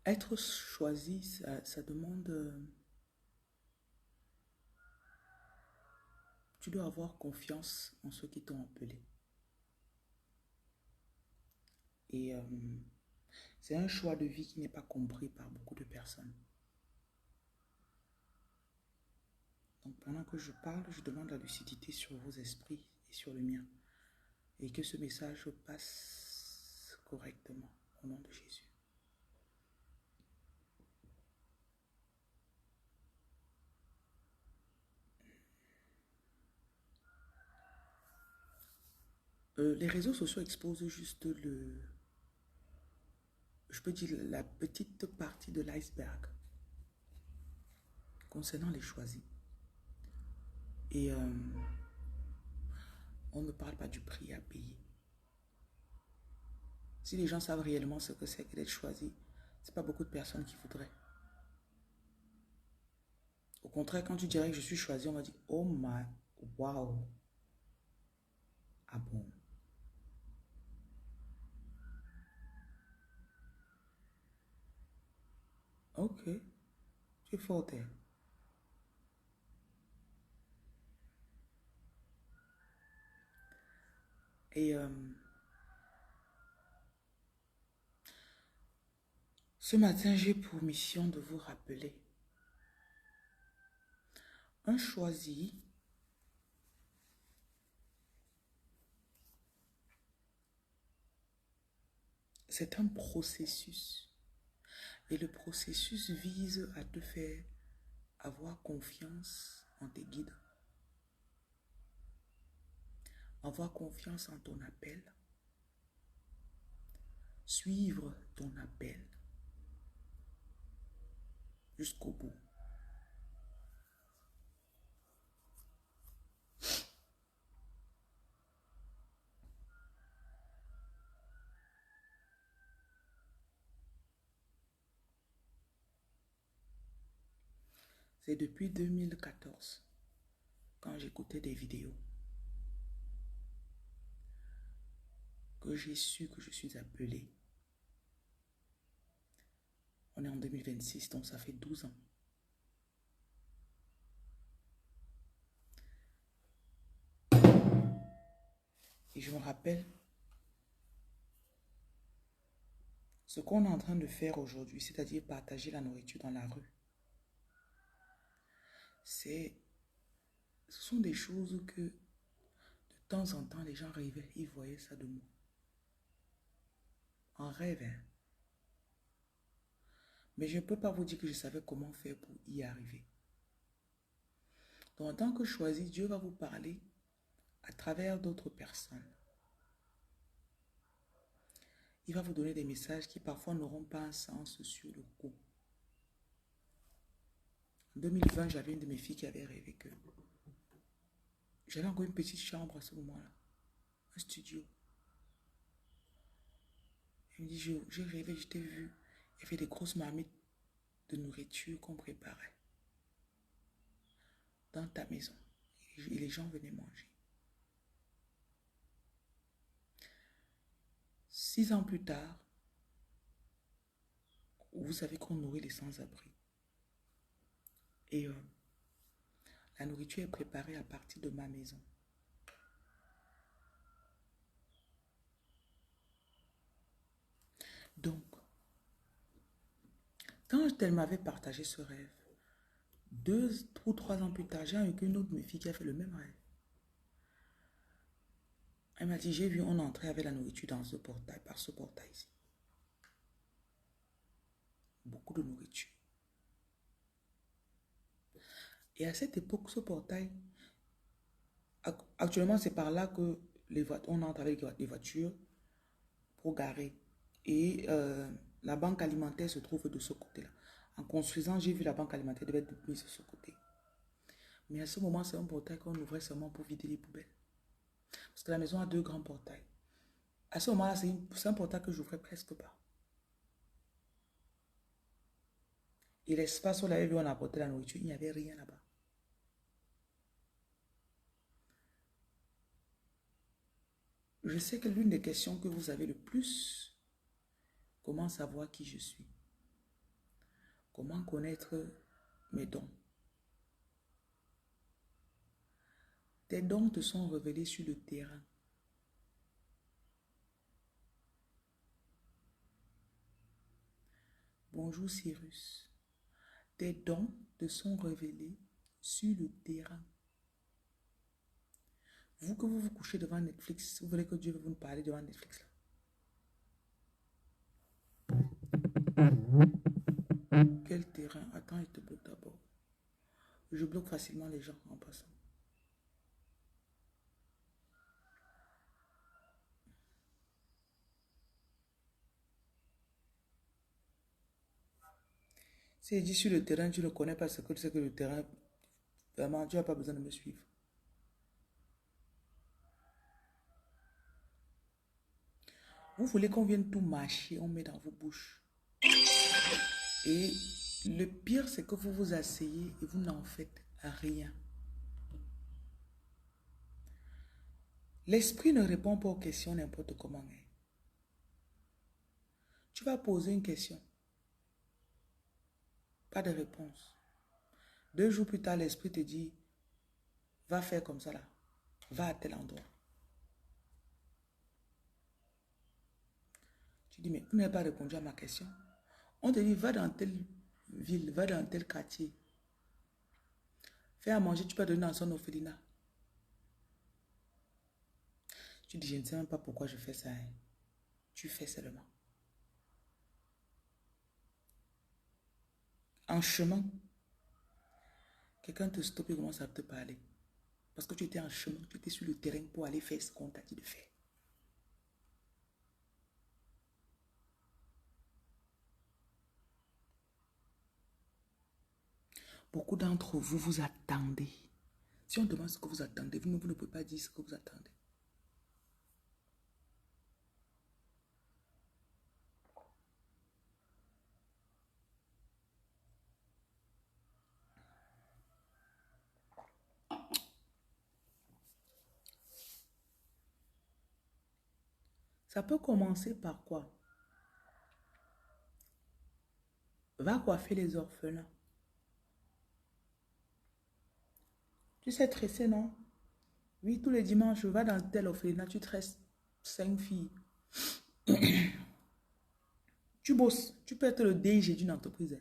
Être choisi, ça demande... tu dois avoir confiance en ceux qui t'ont appelé. Et c'est un choix de vie qui n'est pas compris par beaucoup de personnes. Donc pendant que je parle, je demande la lucidité sur vos esprits et sur le mien. Et que ce message passe correctement au nom de Jésus. Les réseaux sociaux exposent juste je peux dire la petite partie de l'iceberg concernant les choisis. Et on ne parle pas du prix à payer. Si les gens savent réellement ce que c'est que d'être choisi, ce n'est pas beaucoup de personnes qui voudraient. Au contraire, quand tu dirais que je suis choisi, on va dire, oh my, wow. Ah bon? Ok, tu es fort. Et ce matin, j'ai pour mission de vous rappeler. Un choisi, c'est un processus. Et le processus vise à te faire avoir confiance en tes guides, avoir confiance en ton appel, suivre ton appel jusqu'au bout. C'est depuis 2014, quand j'écoutais des vidéos, que j'ai su que je suis appelé. On est en 2026, donc ça fait 12 ans. Et je me rappelle ce qu'on est en train de faire aujourd'hui, c'est-à-dire partager la nourriture dans la rue. Ce sont des choses que de temps en temps, les gens rêvaient, ils voyaient ça de moi. En rêve, hein. Mais je ne peux pas vous dire que je savais comment faire pour y arriver. Donc, en tant que choisi, Dieu va vous parler à travers d'autres personnes. Il va vous donner des messages qui parfois n'auront pas un sens sur le coup. En 2020, j'avais une de mes filles qui avait rêvé que j'avais encore une petite chambre à ce moment-là, un studio. Elle me dit, j'ai rêvé, je t'ai vu. Il y avait des grosses marmites de nourriture qu'on préparait dans ta maison. Et les gens venaient manger. 6 ans plus tard, vous savez qu'on nourrit les sans-abri. Et la nourriture est préparée à partir de ma maison. Donc, quand elle m'avait partagé ce rêve, 2 ou 3 ans plus tard, j'ai eu une autre de mes filles qui a fait le même rêve. Elle m'a dit, j'ai vu, on entrait avec la nourriture dans ce portail, par ce portail ici. Beaucoup de nourriture. Et à cette époque, ce portail, actuellement, c'est par là que on entre avec les voitures pour garer. Et la banque alimentaire se trouve de ce côté-là. En construisant, j'ai vu la banque alimentaire devait être mise de ce côté. Mais à ce moment, c'est un portail qu'on ouvrait seulement pour vider les poubelles. Parce que la maison a 2 grands portails. À ce moment-là, c'est un portail que je n'ouvrais presque pas. Et l'espace où on a apporté la nourriture, il n'y avait rien là-bas. Je sais que l'une des questions que vous avez le plus, comment savoir qui je suis? Comment connaître mes dons? Tes dons te sont révélés sur le terrain. Bonjour Cyrus. Tes dons te sont révélés sur le terrain. Vous que vous vous couchez devant Netflix, vous voulez que Dieu vous parle devant Netflix là? Quel terrain? Attends, je te bloque d'abord. Je bloque facilement les gens en passant. Si je dis sur le terrain, tu ne connais pas ce que c'est que le terrain, vraiment, tu n'as pas besoin de me suivre. Vous voulez qu'on vienne tout mâcher, on met dans vos bouches. Et le pire, c'est que vous vous asseyez et vous n'en faites rien. L'esprit ne répond pas aux questions n'importe comment. Tu vas poser une question. Pas de réponse. 2 jours plus tard, l'esprit te dit, va faire comme ça là. Va à tel endroit. Tu dis, mais vous n'avez pas répondu à ma question. On te dit, va dans telle ville, va dans tel quartier. Fais à manger, tu peux donner dans son orphelinat. Tu dis, je ne sais même pas pourquoi je fais ça. Tu fais seulement. En chemin, quelqu'un te stoppe et commence à te parler. Parce que tu étais en chemin, tu étais sur le terrain pour aller faire ce qu'on t'a dit de faire. Beaucoup d'entre vous, vous attendez. Si on demande ce que vous attendez, vous ne pouvez pas dire ce que vous attendez. Ça peut commencer par quoi? Va coiffer les orphelins. Tu sais tresser, non? Oui, tous les dimanches, va dans tel orphelinat, tu tresses 5 filles. Tu bosses, tu peux être le DG d'une entreprise.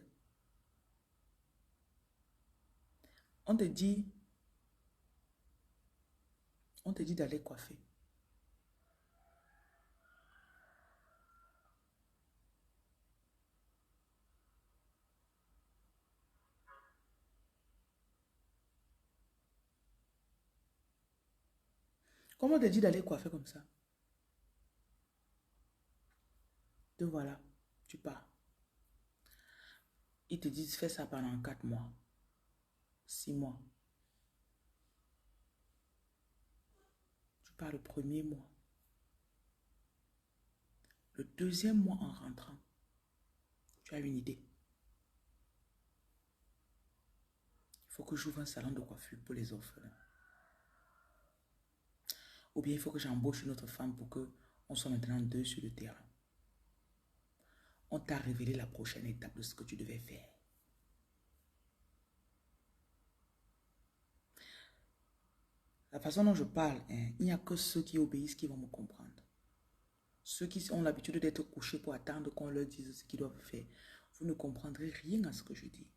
On te dit d'aller coiffer. Comment on te dit d'aller coiffer comme ça? Te voilà, tu pars. Ils te disent fais ça pendant 4 mois, 6 mois. Tu pars le premier mois. Le deuxième mois en rentrant, tu as une idée. Il faut que j'ouvre un salon de coiffure pour les orphelins. Ou bien il faut que j'embauche une autre femme pour qu'on soit maintenant 2 sur le terrain. On t'a révélé la prochaine étape de ce que tu devais faire. La façon dont je parle, il n'y a que ceux qui obéissent qui vont me comprendre. Ceux qui ont l'habitude d'être couchés pour attendre qu'on leur dise ce qu'ils doivent faire, vous ne comprendrez rien à ce que je dis.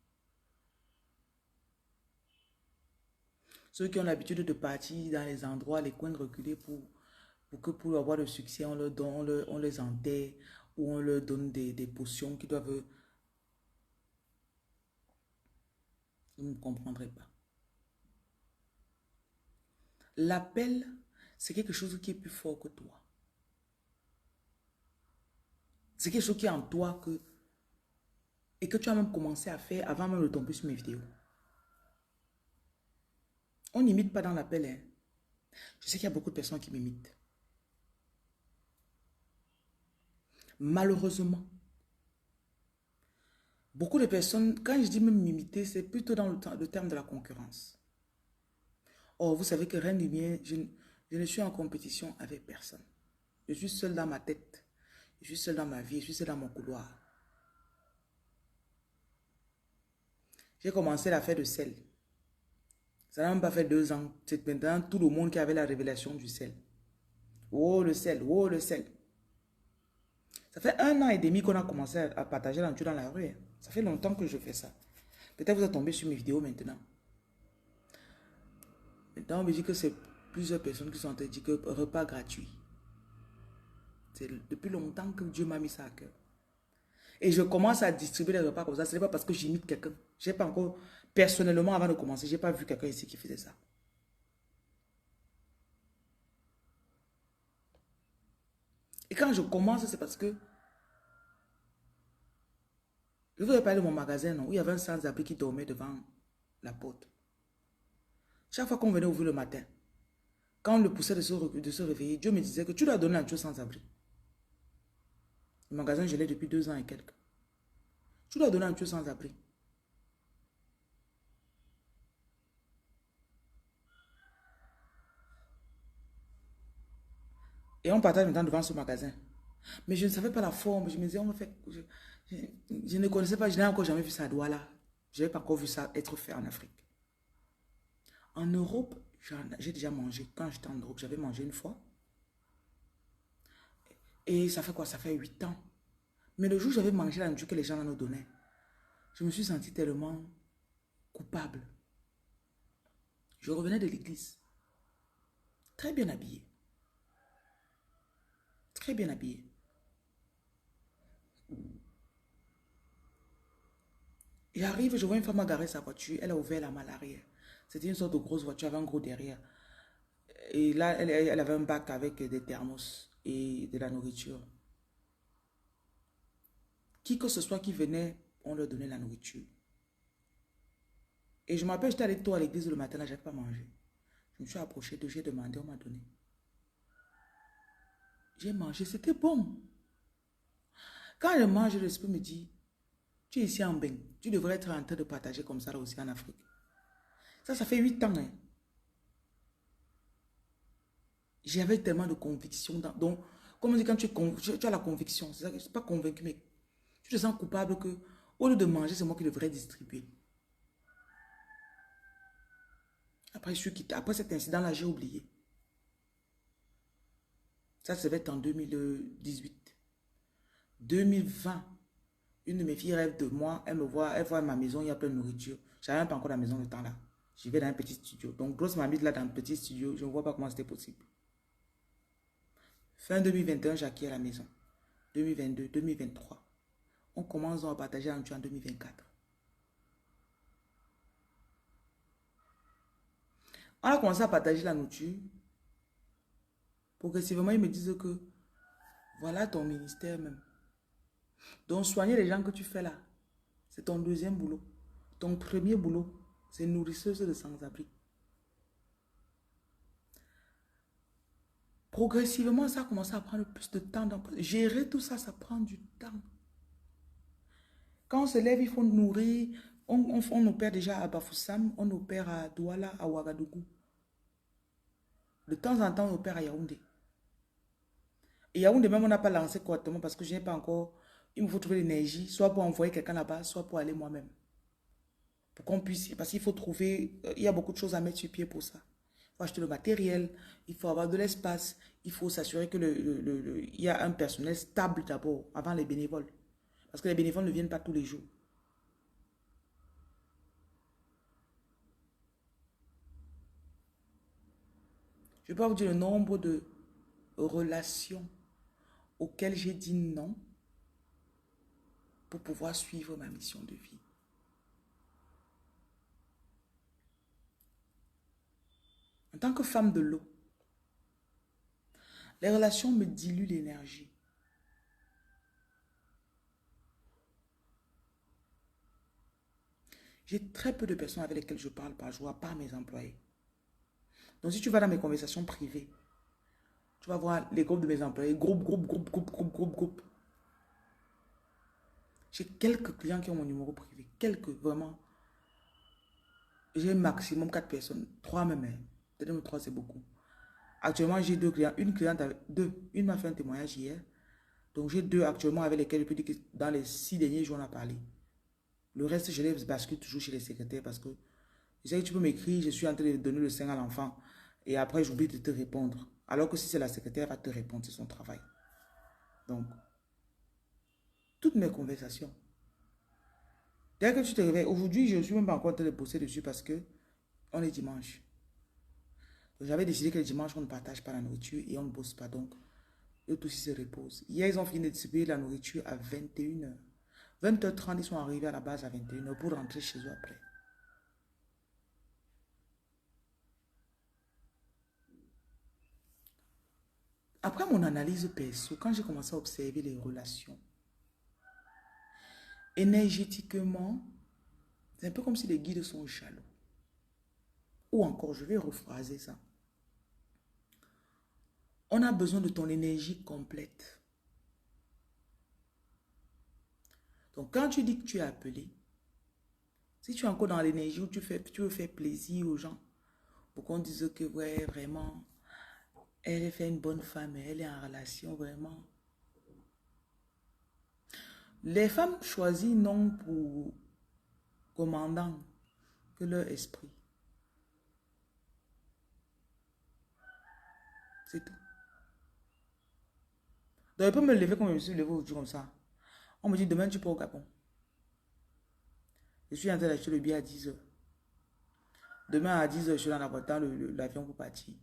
Ceux qui ont l'habitude de partir dans les endroits, les coins reculés pour avoir le succès, on leur donne, on les enterre ou on leur donne des potions qui doivent... Vous ne comprendrez pas. L'appel, c'est quelque chose qui est plus fort que toi. C'est quelque chose qui est en toi et que tu as même commencé à faire avant même de tomber sur mes vidéos. On n'imite pas dans l'appel. Hein. Je sais qu'il y a beaucoup de personnes qui m'imitent. Malheureusement, beaucoup de personnes, quand je dis même m'imiter, c'est plutôt dans le terme de la concurrence. Or, vous savez que rien de bien, je ne suis en compétition avec personne. Je suis seul dans ma tête. Je suis seul dans ma vie. Je suis seul dans mon couloir. J'ai commencé l'affaire de sel. Ça n'a même pas fait 2 ans. C'est maintenant tout le monde qui avait la révélation du sel. Oh, le sel, oh, le sel. Ça fait 1 an et demi qu'on a commencé à partager la nature dans la rue, hein. Ça fait longtemps que je fais ça. Peut-être vous êtes tombé sur mes vidéos maintenant. Maintenant, on me dit que c'est plusieurs personnes qui sont en train de dire que repas gratuit. C'est depuis longtemps que Dieu m'a mis ça à cœur. Et je commence à distribuer les repas comme ça. Ce n'est pas parce que j'imite quelqu'un. Je n'ai pas encore, personnellement, avant de commencer, je n'ai pas vu quelqu'un ici qui faisait ça. Et quand je commence, c'est parce que je vous ai parlé de mon magasin, non, où il y avait un sans-abri qui dormait devant la porte. Chaque fois qu'on venait ouvrir le matin, quand on le poussait de se réveiller, Dieu me disait que tu dois donner un Dieu sans-abri. Le magasin, je l'ai depuis 2 ans et quelques. Tu dois donner un Dieu sans-abri. Et on partage maintenant devant ce magasin. Mais je ne savais pas la forme. Je me disais, on va faire. Je ne connaissais pas, je n'ai encore jamais vu ça à Douala. Je n'avais pas encore vu ça être fait en Afrique. En Europe, j'ai déjà mangé. Quand j'étais en Europe, j'avais mangé une fois. Et ça fait quoi? Ça fait 8 ans. Mais le jour où j'avais mangé la nourriture que les gens nous donnaient, je me suis senti tellement coupable. Je revenais de l'église, très bien habillé. Très bien habillé. J'arrive, je vois une femme garer sa voiture. Elle a ouvert la malle arrière. C'était une sorte de grosse voiture avec un gros derrière. Et là, elle avait un bac avec des thermos et de la nourriture. Qui que ce soit qui venait, on leur donnait la nourriture. Et je me rappelle, j'étais allé tôt à l'église le matin, là, je n'avais pas mangé. Je me suis approché de, j'ai demandé, on m'a donné. J'ai mangé, c'était bon. Quand je mange, l'esprit me dit, tu es ici en bain, tu devrais être en train de partager comme ça là aussi en Afrique. Ça fait 8 ans. Hein. J'avais tellement de conviction. Donc, comme on dit, quand tu as la conviction, c'est ça que je ne suis pas convaincu, mais tu te sens coupable que, au lieu de manger, c'est moi qui devrais distribuer. Après, je suis quitté. Après cet incident-là, j'ai oublié. Ça devait être en 2018. 2020, une de mes filles rêve de moi. Elle me voit, elle voit ma maison, il y a plein de nourriture. Je n'avais même pas encore la maison le temps là. Je vais dans un petit studio. Donc, grosse mamie là dans un petit studio, je ne vois pas comment c'était possible. Fin 2021, j'ai acquis la maison. 2022, 2023. On commence à partager la nourriture en 2024. On a commencé à partager la nourriture. Progressivement, ils me disent que voilà ton ministère même. Donc, soigner les gens que tu fais là, c'est ton deuxième boulot. Ton premier boulot, c'est nourrisseuse de sans-abri. Progressivement, ça a commencé à prendre plus de temps. Gérer tout ça, ça prend du temps. Quand on se lève, il faut nourrir. On opère déjà à Bafoussam, on opère à Douala, à Ouagadougou. De temps en temps, on opère à Yaoundé. Et Yaoundé même, on n'a pas lancé correctement parce que je n'ai pas encore... Il me faut trouver l'énergie, soit pour envoyer quelqu'un là-bas, soit pour aller moi-même. Pour qu'on puisse... Parce qu'il faut trouver... Il y a beaucoup de choses à mettre sur pied pour ça. Il faut acheter le matériel, il faut avoir de l'espace, il faut s'assurer que il y a un personnel stable d'abord, avant les bénévoles. Parce que les bénévoles ne viennent pas tous les jours. Je ne vais pas vous dire le nombre de relations auxquelles j'ai dit non pour pouvoir suivre ma mission de vie. En tant que femme de l'eau, les relations me diluent l'énergie. J'ai très peu de personnes avec lesquelles je parle par jour, à part mes employés. Donc si tu vas dans mes conversations privées, tu vas voir les groupes de mes employés, groupe. J'ai quelques clients qui ont mon numéro privé, quelques vraiment. J'ai maximum 4 personnes, 3 même. Peut-être 3 c'est beaucoup. Actuellement, j'ai 2 clients. Une cliente, une m'a fait un témoignage hier. Donc, j'ai 2 actuellement avec lesquels je peux dire que dans les 6 derniers jours, on a parlé. Le reste, je les bascule toujours chez les secrétaires parce que je sais que tu peux m'écrire, je suis en train de donner le sein à l'enfant et après j'oublie de te répondre. Alors que si c'est la secrétaire, elle va te répondre, c'est son travail. Donc, toutes mes conversations. Dès que tu te réveilles, aujourd'hui, je ne suis même pas encore en train de bosser dessus parce que on est dimanche. Donc, j'avais décidé que le dimanche, on ne partage pas la nourriture et on ne bosse pas. Donc, eux tous, ils se reposent. Hier, ils ont fini de distribuer la nourriture à 21h. 20h30, ils sont arrivés à la base à 21h pour rentrer chez eux après. Après mon analyse perso, quand j'ai commencé à observer les relations, énergétiquement, c'est un peu comme si les guides sont jaloux. Ou encore, je vais rephraser ça. On a besoin de ton énergie complète. Donc, quand tu dis que tu es appelé, si tu es encore dans l'énergie où tu veux faire plaisir aux gens, pour qu'on dise que, ouais, vraiment, elle fait une bonne femme, elle est en relation, vraiment. Les femmes choisissent non pour commandant que leur esprit. C'est tout. Donc, je peux me lever comme je me suis levé aujourd'hui comme ça. On me dit, demain, tu pars au Gabon. Je suis en train d'acheter le billet à 10h. Demain, à 10h, je suis dans l'avion pour partir.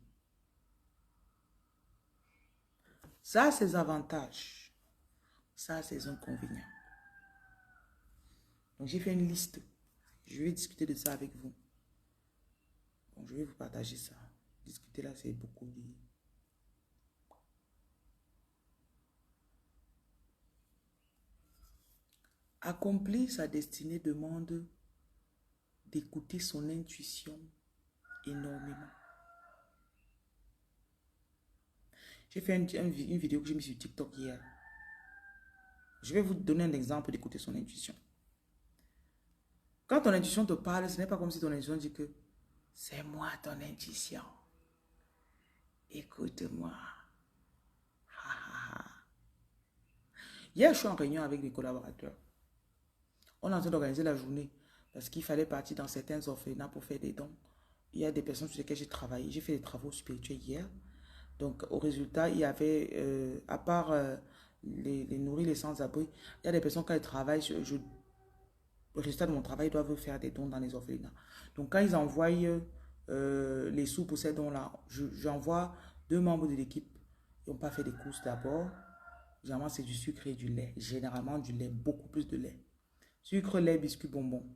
Ça a ses avantages. Ça a ses inconvénients. Donc, j'ai fait une liste. Je vais discuter de ça avec vous. Donc, je vais vous partager ça. Discuter là, c'est beaucoup de... Accomplir sa destinée demande d'écouter son intuition énormément. J'ai fait une vidéo que j'ai mise sur TikTok hier. Je vais vous donner un exemple d'écouter son intuition. Quand ton intuition te parle, ce n'est pas comme si ton intuition dit que c'est moi ton intuition. Écoute-moi. Hier, je suis en réunion avec mes collaborateurs. On est en train d'organiser la journée parce qu'il fallait partir dans certains orphelinats pour faire des dons. Il y a des personnes sur lesquelles j'ai travaillé. J'ai fait des travaux spirituels hier. Donc, au résultat, il y avait, à part les nourrir, les sans-abri, il y a des personnes quand elles travaillent, le résultat de mon travail, ils doivent faire des dons dans les orphelinats. Donc, quand ils envoient les sous pour ces dons-là, j'envoie 2 membres de l'équipe. Ils n'ont pas fait des courses d'abord. Généralement, c'est du sucre et du lait. Généralement, du lait, beaucoup plus de lait. Sucre, lait, biscuits, bonbons.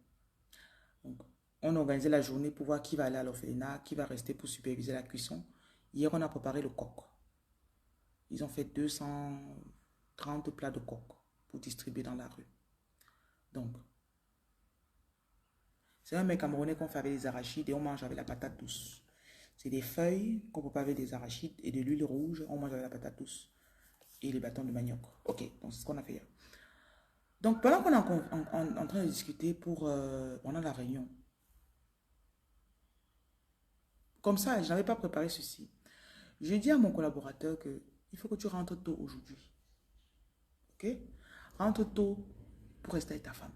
Donc, on a organisé la journée pour voir qui va aller à l'orphelinat, qui va rester pour superviser la cuisson. Hier, on a préparé le coq. Ils ont fait 230 plats de coq pour distribuer dans la rue. Donc, c'est un mec camerounais qu'on fait avec des arachides et on mange avec la patate douce. C'est des feuilles qu'on peut pas avec des arachides et de l'huile rouge, on mange avec la patate douce et les bâtons de manioc. Ok, donc c'est ce qu'on a fait hier. Donc, pendant qu'on est en train de discuter pendant la réunion, comme ça, je n'avais pas préparé ceci. J'ai dit à mon collaborateur que il faut que tu rentres tôt aujourd'hui. Ok? Rentre tôt pour rester avec ta femme.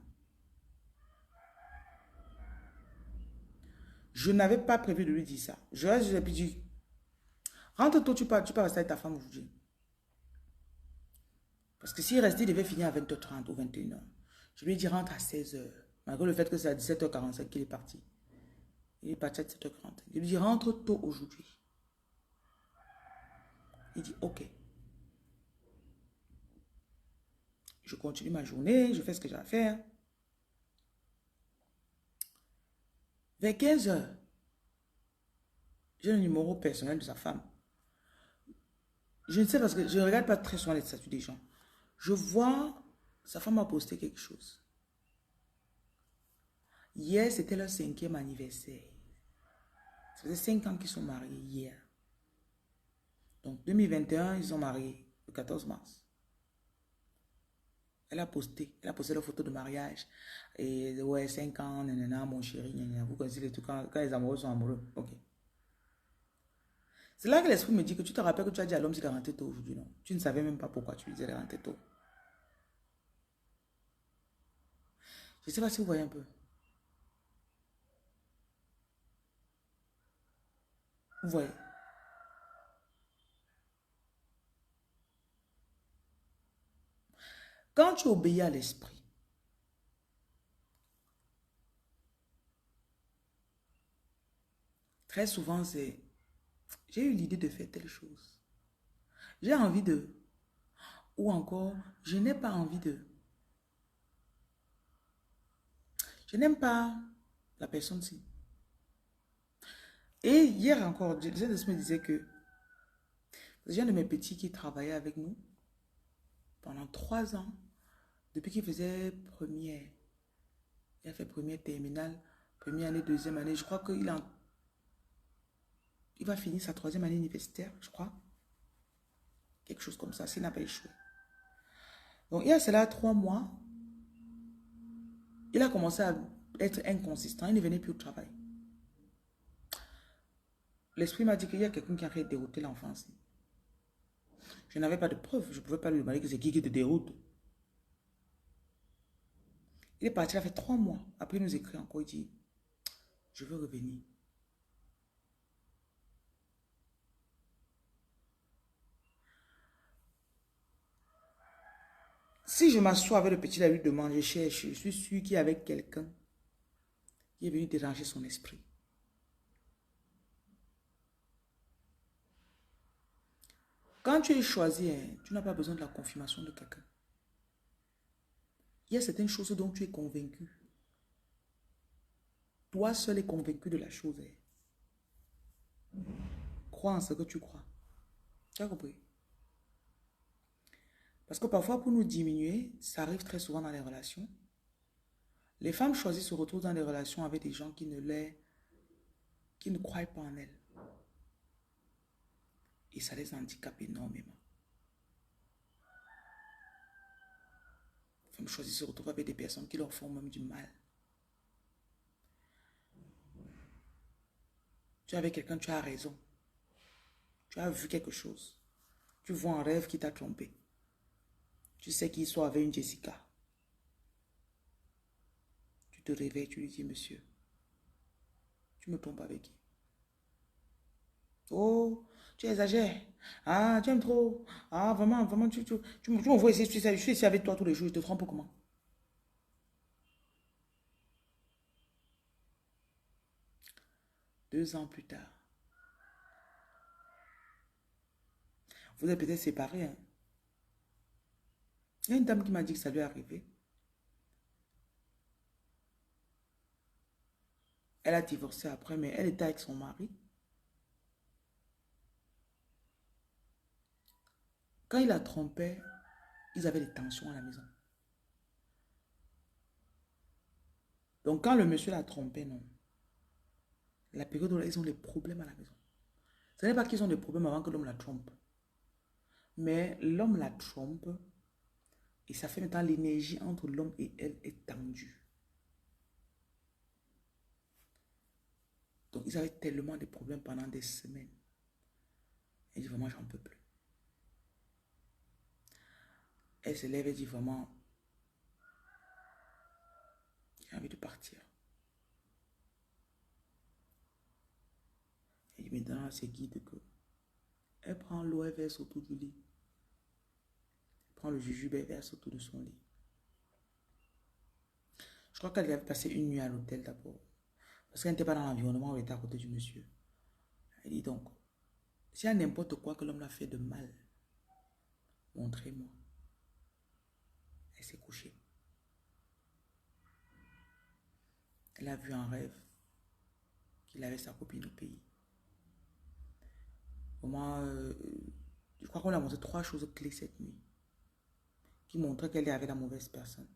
Je n'avais pas prévu de lui dire ça. Je lui ai dit, rentre tôt, tu peux rester avec ta femme aujourd'hui. Parce que s'il restait, il devait finir à 20h30 ou 21h. Je lui ai dit, rentre à 16h. Malgré le fait que c'est à 17h45 qu'il est parti. Il est parti à 17h40. Je lui ai dit, rentre tôt aujourd'hui. Il dit, ok. Je continue ma journée, je fais ce que j'ai à faire. Vers 15h, j'ai le numéro personnel de sa femme. Je ne sais parce que je ne regarde pas très souvent les statuts des gens. Je vois, sa femme a posté quelque chose. Hier, c'était leur 5e anniversaire. Ça faisait 5 ans qu'ils sont mariés hier. Donc, 2021, ils sont mariés le 14 mars. Elle a posté leur photo de mariage. Et ouais, 5 ans, nanana, mon chéri, nanana. Vous connaissez les trucs quand les amoureux sont amoureux. Ok. C'est là que l'esprit me dit que tu te rappelles que tu as dit à l'homme qu'il est rentré tôt aujourd'hui, non? Tu ne savais même pas pourquoi tu lui disais de rentrer tôt. Je ne sais pas si vous voyez un peu. Vous voyez. Quand tu obéis à l'esprit, très souvent, c'est, j'ai eu l'idée de faire telle chose. J'ai envie de, ou encore, je n'ai pas envie de. Je n'aime pas la personne-ci. Et hier encore, je me disais que j'ai un de mes petits qui travaillait avec nous pendant 3 ans, depuis qu'il faisait première. Il a fait première terminale, première année, deuxième année. Je crois il va finir sa troisième année universitaire, je crois. Quelque chose comme ça, s'il n'a pas échoué. Donc, il y a cela 3 mois, il a commencé à être inconsistant. Il ne venait plus au travail. L'esprit m'a dit qu'il y a quelqu'un qui a fait dérouter l'enfance. Je n'avais pas de preuves. Je ne pouvais pas lui demander que c'est qui te déroute. Il est parti, il a fait 3 mois. Après, il nous écrit encore, il dit, je veux revenir. Si je m'assois avec le petit, la lui demande, je cherche, je suis sûr qu'il y avait quelqu'un qui est venu déranger son esprit. Quand tu es choisi, hein, tu n'as pas besoin de la confirmation de quelqu'un. Il y a certaines choses dont tu es convaincu. Toi seul es convaincu de la chose. Hein. Crois en ce que tu crois. Tu as compris? Parce que parfois, pour nous diminuer, ça arrive très souvent dans les relations. Les femmes choisies se retrouvent dans des relations avec des gens qui ne croient pas en elles. Et ça les handicape énormément. Les femmes choisies se retrouvent avec des personnes qui leur font même du mal. Tu es avec quelqu'un, tu as raison. Tu as vu quelque chose. Tu vois un rêve qui t'a trompé. Tu sais qu'il soit avec une Jessica. Tu te réveilles, tu lui dis, monsieur, tu me trompes avec qui? Oh, tu exagères. Ah, tu aimes trop. Ah, vraiment, vraiment, tu m'envoies ici, je suis ici avec toi tous les jours, je te trompe comment? 2 ans plus tard, vous êtes peut-être séparés. Hein? Il y a une dame qui m'a dit que ça lui est arrivé. Elle a divorcé après, mais elle était avec son mari. Quand il la trompait, ils avaient des tensions à la maison. Donc, quand le monsieur la trompait, non. La période où ils ont des problèmes à la maison. Ce n'est pas qu'ils ont des problèmes avant que l'homme la trompe. Mais l'homme la trompe et ça fait maintenant l'énergie entre l'homme et elle est tendue. Donc, ils avaient tellement de problèmes pendant des semaines. Elle dit vraiment, j'en peux plus. Elle se lève et dit vraiment, j'ai envie de partir. Et maintenant, elle se guide que elle prend l'eau, elle verse autour du lit. Elle prend le jujube, elle verse autour de son lit. Je crois qu'elle avait passé une nuit à l'hôtel d'abord. Parce qu'elle n'était pas dans l'environnement où elle était à côté du monsieur. Elle dit donc, s'il y a n'importe quoi que l'homme l'a fait de mal, montrez-moi. Elle s'est couchée. Elle a vu un rêve qu'il avait sa copine au pays. Vraiment, je crois qu'on lui a montré 3 choses clés cette nuit qui montraient qu'elle est avec la mauvaise personne.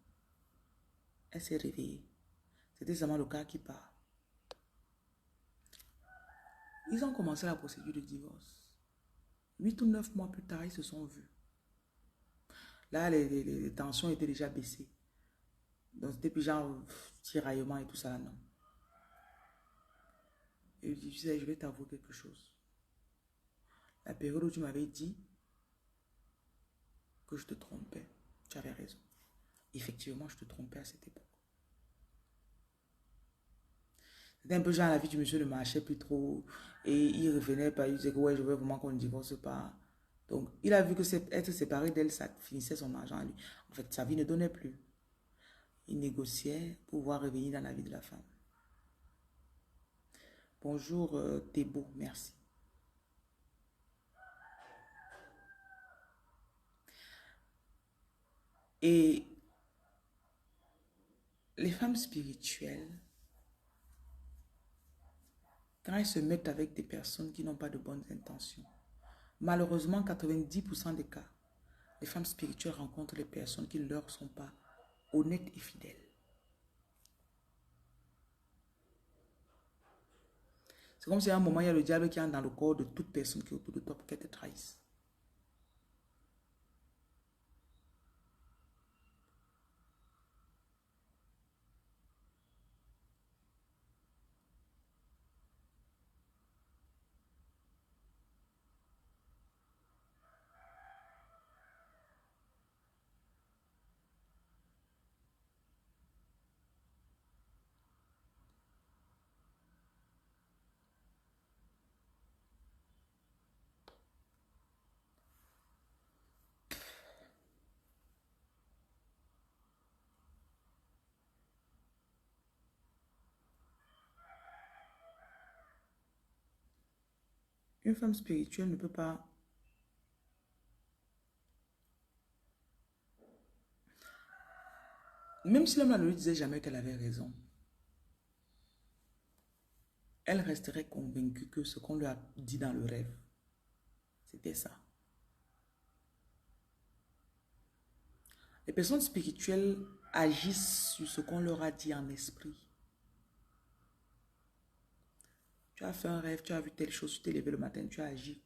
Elle s'est réveillée. C'était seulement le gars qui part. Ils ont commencé la procédure de divorce. 8 ou 9 mois plus tard, ils se sont vus. Là, les tensions étaient déjà baissées. Donc, c'était plus genre tiraillement et tout ça, là, non. Et je dis, tu sais, je vais t'avouer quelque chose. La période où tu m'avais dit que je te trompais, tu avais raison. Effectivement, je te trompais à cette époque. C'était un peu genre la vie du monsieur ne marchait plus trop. Et il revenait pas, il disait que ouais, je veux vraiment qu'on ne divorce pas. Donc, il a vu que être séparé d'elle, ça finissait son argent à lui. En fait, sa vie ne donnait plus. Il négociait pour pouvoir revenir dans la vie de la femme. Bonjour, t'es beau, merci. Et les femmes spirituelles, quand elles se mettent avec des personnes qui n'ont pas de bonnes intentions, malheureusement, 90% des cas, les femmes spirituelles rencontrent les personnes qui ne leur sont pas honnêtes et fidèles. C'est comme si à un moment, il y a le diable qui entre dans le corps de toute personne qui est autour de toi pour qu'elle te trahisse. Une femme spirituelle ne peut pas... Même si l'homme ne lui disait jamais qu'elle avait raison, elle resterait convaincue que ce qu'on lui a dit dans le rêve, c'était ça. Les personnes spirituelles agissent sur ce qu'on leur a dit en esprit. Tu as fait un rêve, tu as vu telle chose, tu t'es levé le matin, tu as agi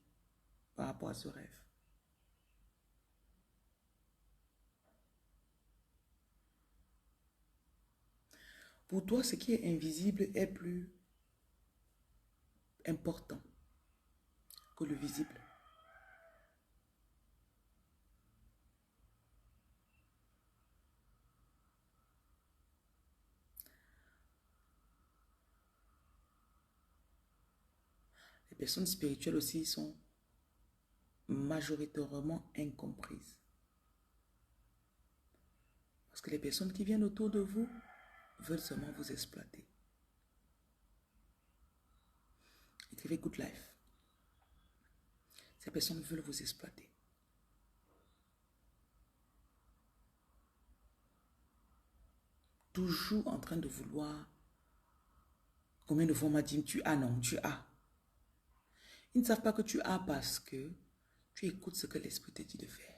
par rapport à ce rêve. Pour toi, ce qui est invisible est plus important que le visible. Les personnes spirituelles aussi sont majoritairement incomprises. Parce que les personnes qui viennent autour de vous veulent seulement vous exploiter. Écrivez Good Life. Ces personnes veulent vous exploiter. Toujours en train de vouloir. Combien de fois on m'a dit tu as, non, tu as. Ils ne savent pas que tu as parce que tu écoutes ce que l'esprit te dit de faire.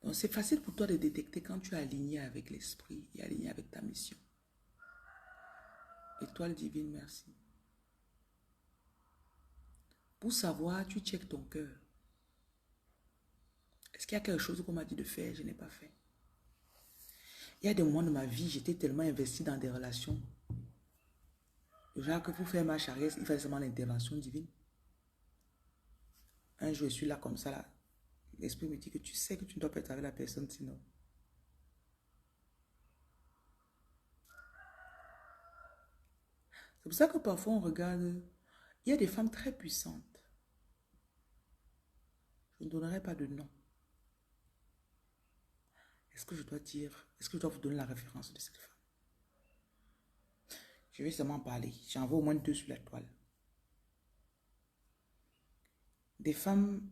Donc c'est facile pour toi de détecter quand tu es aligné avec l'esprit et aligné avec ta mission. Étoile divine, merci. Pour savoir, tu checkes ton cœur. Est-ce qu'il y a quelque chose qu'on m'a dit de faire, je n'ai pas fait? Il y a des moments de ma vie, j'étais tellement investi dans des relations. Genre que pour faire marche arrière, il fallait seulement l'intervention divine. Un jour, je suis là comme ça, là. L'esprit me dit que tu sais que tu ne dois pas être avec la personne, sinon. C'est pour ça que parfois on regarde, il y a des femmes très puissantes. Je ne donnerai pas de nom. Est-ce que je dois dire, est-ce que je dois vous donner la référence de cette femme? Je vais seulement parler. J'en vois au moins 2 sur la toile. Des femmes,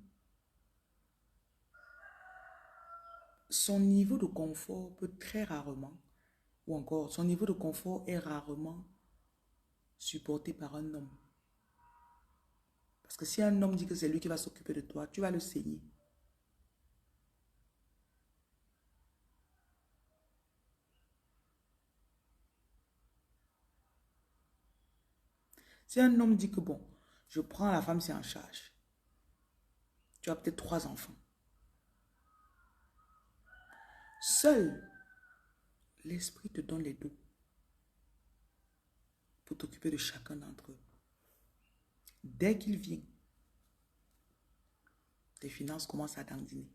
son niveau de confort peut très rarement, ou encore son niveau de confort est rarement supporté par un homme. Parce que si un homme dit que c'est lui qui va s'occuper de toi, tu vas le saigner. Si un homme dit que bon, je prends la femme, c'est en charge. Tu as peut-être 3 enfants. Seul l'esprit te donne les deux pour t'occuper de chacun d'entre eux. Dès qu'il vient, tes finances commencent à dandiner.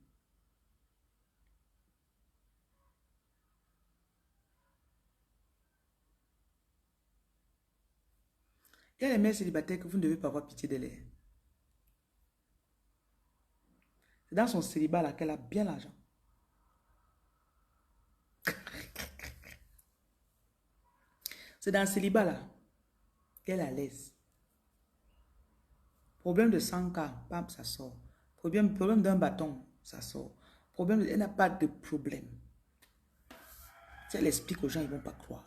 Il y a les mères célibataires que vous ne devez pas avoir pitié de les. C'est dans son célibat là qu'elle a bien l'argent. C'est dans le célibat là qu'elle est à l'aise. Problème de 100K, pam, ça sort. Problème d'un bâton, ça sort. Elle n'a pas de problème. Si elle explique aux gens, ils ne vont pas croire.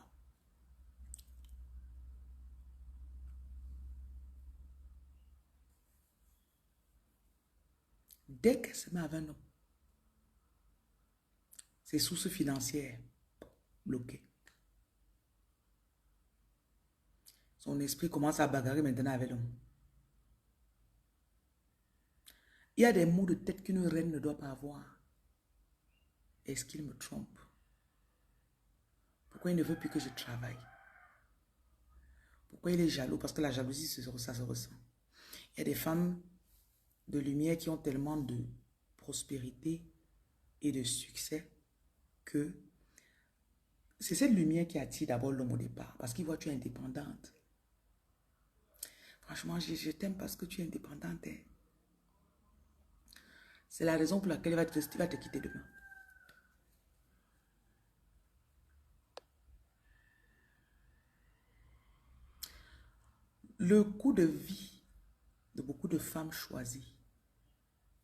Dès qu'elle se met avec un homme, ses sources financières bloquées. Son esprit commence à bagarrer maintenant avec l'homme. Il y a des mots de tête qu'une reine ne doit pas avoir. Est-ce qu'il me trompe? Pourquoi il ne veut plus que je travaille? Pourquoi il est jaloux? Parce que la jalousie, ça se ressent. Il y a des femmes de lumière qui ont tellement de prospérité et de succès que c'est cette lumière qui attire d'abord l'homme au départ. Parce qu'il voit que tu es indépendante. Franchement, je t'aime parce que tu es indépendante. Hein. C'est la raison pour laquelle il va te quitter demain. Le coût de vie de beaucoup de femmes choisies,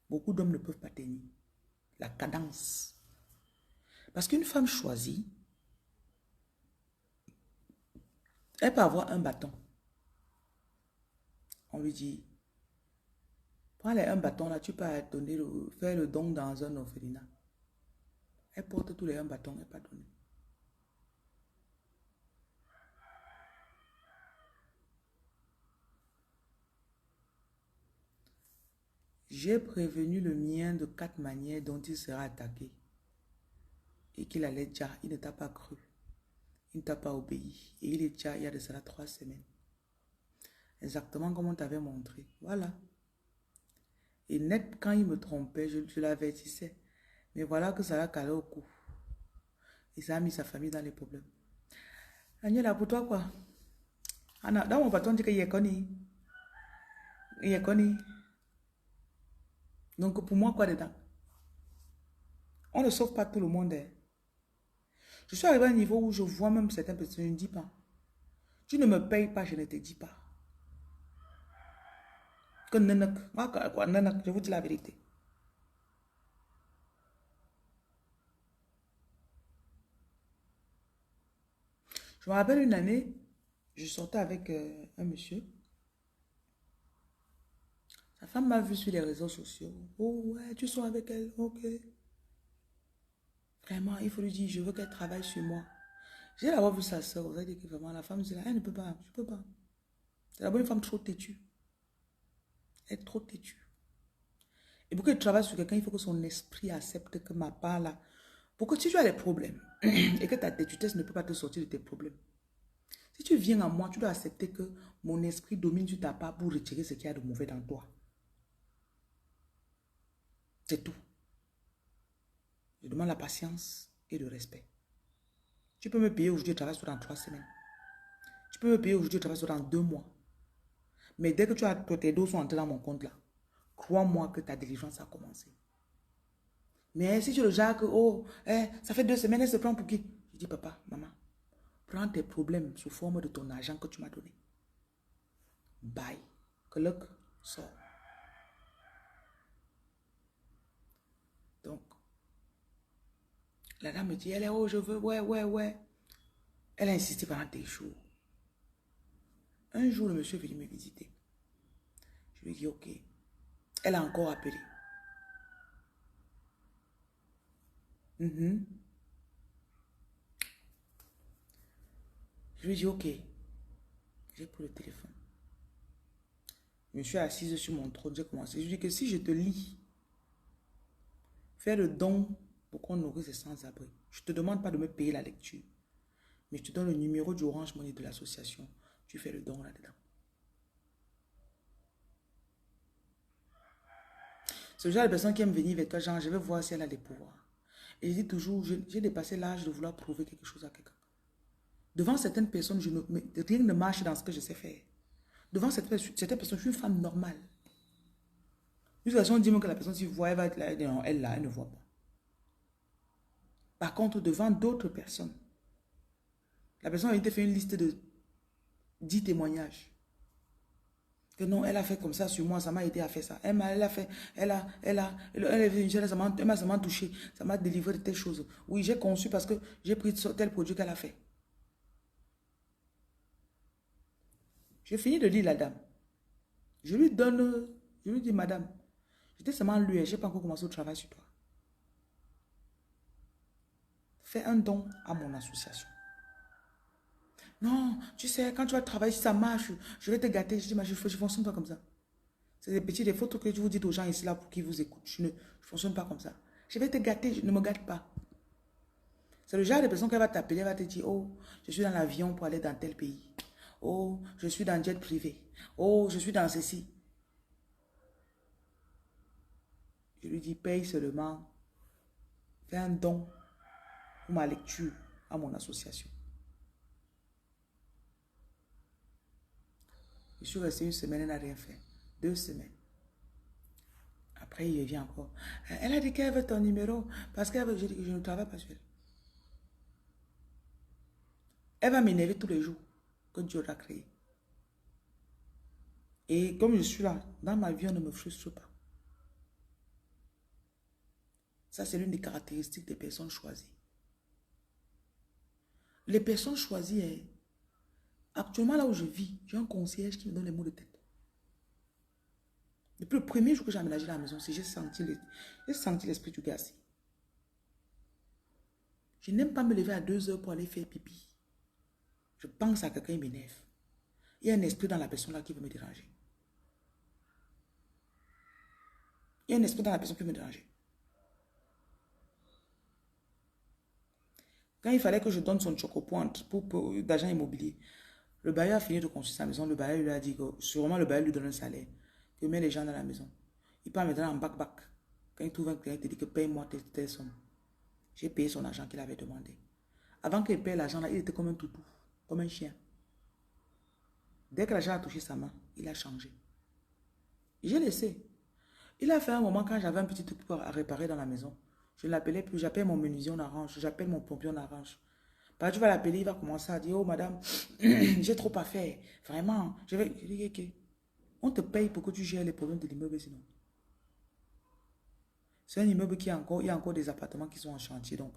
beaucoup d'hommes ne peuvent pas tenir. La cadence. Parce qu'une femme choisie, elle peut avoir un bâton. On lui dit, prends un bâton là, tu peux faire le don dans un orphelinat. Elle porte tous les un bâton, elle pas donné. J'ai prévenu le mien de 4 manières dont il sera attaqué. Et qu'il allait déjà, il ne t'a pas cru. Il ne t'a pas obéi. Et il est déjà, il y a de cela 3 semaines. Exactement comme on t'avait montré. Voilà. Et net, quand il me trompait, je l'avertissais. Mais voilà que ça l'a calé au cou. Et ça a mis sa famille dans les problèmes. Agnella, pour toi quoi? Anna, dans mon patron, on dit qu'il est connu. Il est connu. Donc pour moi, quoi dedans? On ne sauve pas tout le monde. Hein. Je suis arrivé à un niveau où je vois même certaines personnes, je ne dis pas. Tu ne me payes pas, je ne te dis pas. Que nenek, moi, quoi, nenek, je vous dis la vérité. Je me rappelle une année, je sortais avec un monsieur. Sa femme m'a vu sur les réseaux sociaux. Oh ouais, tu sors avec elle, ok. Vraiment, il faut lui dire, je veux qu'elle travaille sur moi. J'ai d'abord vu sa soeur, vous avez dit que vraiment la femme, elle ne peut pas, je ne peux pas. C'est d'abord une femme trop têtue. Elle est trop têtue. Et pour qu'elle travaille sur quelqu'un, il faut que son esprit accepte que ma part là, pour que si tu as des problèmes et que ta têtutesse ne peut pas te sortir de tes problèmes, si tu viens à moi, tu dois accepter que mon esprit domine sur ta part pour retirer ce qu'il y a de mauvais dans toi. C'est tout. Je demande la patience et le respect. Tu peux me payer aujourd'hui, je travaille sur dans 3 semaines. Tu peux me payer aujourd'hui, je travaille sur dans 2 mois. Mais dès que tes dos sont entrés dans mon compte là, crois-moi que ta délivrance a commencé. Mais si tu le genre que, oh, ça fait 2 semaines, elle se prend pour qui? Je dis, papa, maman, prends tes problèmes sous forme de ton argent que tu m'as donné. Bye. Que le sort. Donc, la dame me dit, elle est, oh, je veux, ouais. Elle a insisté pendant des jours. Un jour, le monsieur est venu me visiter. Je lui ai dit, ok. Elle a encore appelé. Je lui ai dit, ok. J'ai pris le téléphone. Je me suis assise sur mon trône, j'ai commencé. Je lui ai dit que si je te lis, fais le don pour qu'on nourrisse les sans-abri. Je ne te demande pas de me payer la lecture. Mais je te donne le numéro du Orange Money de l'association. Tu fais le don là-dedans. C'est le genre de personne qui aime venir vers toi, genre, je vais voir si elle a des pouvoirs. Et je dis toujours, j'ai dépassé l'âge de vouloir prouver quelque chose à quelqu'un. Devant certaines personnes, rien ne marche dans ce que je sais faire. Devant certaines personnes, je suis une femme normale. Jusqu'à ce qu'on dit que la personne, si vous voit, elle va être là, non, elle là, elle ne voit pas. Par contre, devant d'autres personnes, la personne a été fait une liste de 10 témoignages. Que non, elle a fait comme ça sur moi, ça m'a aidé à faire ça. Elle a fait, ça m'a touché, ça m'a délivré de telles choses. Oui, j'ai conçu parce que j'ai pris tel produit qu'elle a fait. J'ai fini de lire la dame. Je lui dis, madame, j'étais seulement lui, je n'ai pas encore commencé le travail sur toi. Fais un don à mon association. Non, tu sais, quand tu vas travailler, si ça marche, je vais te gâter. Je dis, mais je ne fonctionne pas comme ça. C'est des petits défauts que vous dites aux gens ici là pour qu'ils vous écoutent. Je ne fonctionne pas comme ça. Je vais te gâter, je ne me gâte pas. C'est le genre de personne qui va t'appeler, elle va te dire, oh, je suis dans l'avion pour aller dans tel pays. Oh, je suis dans jet privé. Oh, je suis dans ceci. Je lui dis, paye seulement. Fais un don pour ma lecture à mon association. Je suis restée une semaine, elle n'a rien fait. 2 semaines. Après, il revient encore. Elle a dit qu'elle veut ton numéro parce qu'elle veut, je dis que je ne travaille pas sur elle. Elle va m'énerver tous les jours que Dieu l'a créé. Et comme je suis là, dans ma vie, on ne me frustre pas. Ça, c'est l'une des caractéristiques des personnes choisies. Les personnes choisies, actuellement là où je vis, j'ai un concierge qui me donne les mots de tête. Depuis le premier jour que j'ai aménagé la maison, j'ai senti l'esprit du gars ici. Je n'aime pas me lever à 2 heures pour aller faire pipi. Je pense à quelqu'un, il m'énerve. Il y a un esprit dans la personne là qui veut me déranger. Il y a un esprit dans la personne qui veut me déranger. Quand il fallait que je donne son chocopoint pour d'agent immobilier, le bailleur a fini de construire sa maison. Le bailleur lui a dit que sûrement le bailleur lui donne un salaire, que met les gens dans la maison. Il part maintenant en bac-bac. Quand il trouve un client, il te dit que paye-moi telle somme. J'ai payé son argent qu'il avait demandé. Avant qu'il paye l'argent, là, il était comme un toutou, comme un chien. Dès que l'argent a touché sa main, il a changé. J'ai laissé. Il a fait un moment quand j'avais un petit truc à réparer dans la maison. Je ne l'appelais plus, j'appelle mon menuisier, on arrange. J'appelle mon pompier, on arrange. Bah, tu vas l'appeler, il va commencer à dire, oh madame, j'ai trop à faire. Vraiment, je dis, ok. On te paye pour que tu gères les problèmes de l'immeuble sinon. C'est un immeuble qui il y a encore des appartements qui sont en chantier. Donc,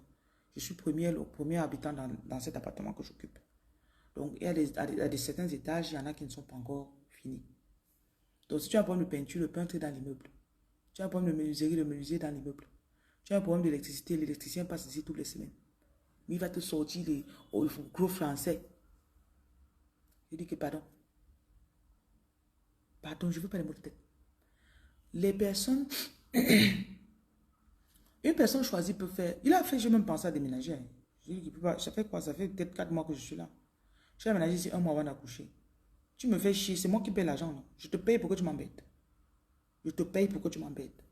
je suis le premier habitant dans cet appartement que j'occupe. Donc, il y a certains étages, il y en a qui ne sont pas encore finis. Donc, si tu as un problème de peinture, le peintre est dans l'immeuble. Tu as un problème de menuiserie, le menuisier est dans l'immeuble. Tu as un problème d'électricité, l'électricien passe ici toutes les semaines. Mais il va te sortir les gros français. Je dis que pardon. Pardon, je ne veux pas les mots de tête. Les personnes... Une personne choisie peut faire... Il a fait, j'ai même pensé à déménager. Je dis qu'il peut pas... Ça fait quoi? Ça fait peut-être 4 mois que je suis là. J'ai aménagé ici 1 mois avant d'accoucher. Tu me fais chier, c'est moi qui paye l'argent. Je te paye pour que tu m'embêtes. Je te paye pour que tu m'embêtes.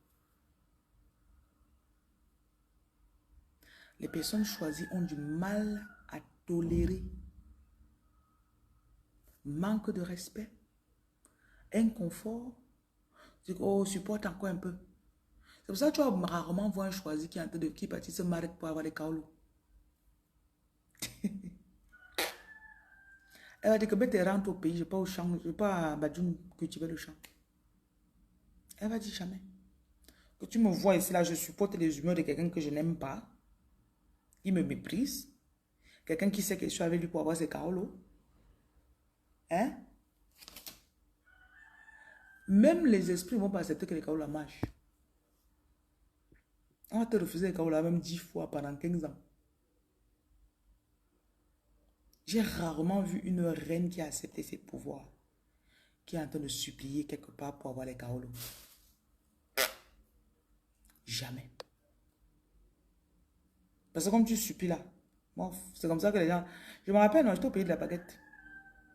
Les personnes choisies ont du mal à tolérer manque de respect, inconfort. Tu dis, oh, supporte encore un peu. C'est pour ça que tu vas rarement voir un choisi qui est en train de qui partit se marier pour avoir des kaolos. Elle va dire que ben, tu rentres au pays, je ne vais pas au champ, je ne vais pas à Badjoun cultiver le champ. Elle va dire jamais. Que tu me vois ici, là, je supporte les humeurs de quelqu'un que je n'aime pas. Il me méprise. Quelqu'un qui sait que je suis avec lui pour avoir ses kaolos. Hein? Même les esprits ne vont pas accepter que les kaolas marchent. On va te refuser les kaolas même 10 fois pendant 15 ans. J'ai rarement vu une reine qui a accepté ses pouvoirs, qui est en train de supplier quelque part pour avoir les kaolos. Jamais. Parce que comme tu supplies là, bon, c'est comme ça que les gens... Je me rappelle, non, j'étais au pays de la baguette.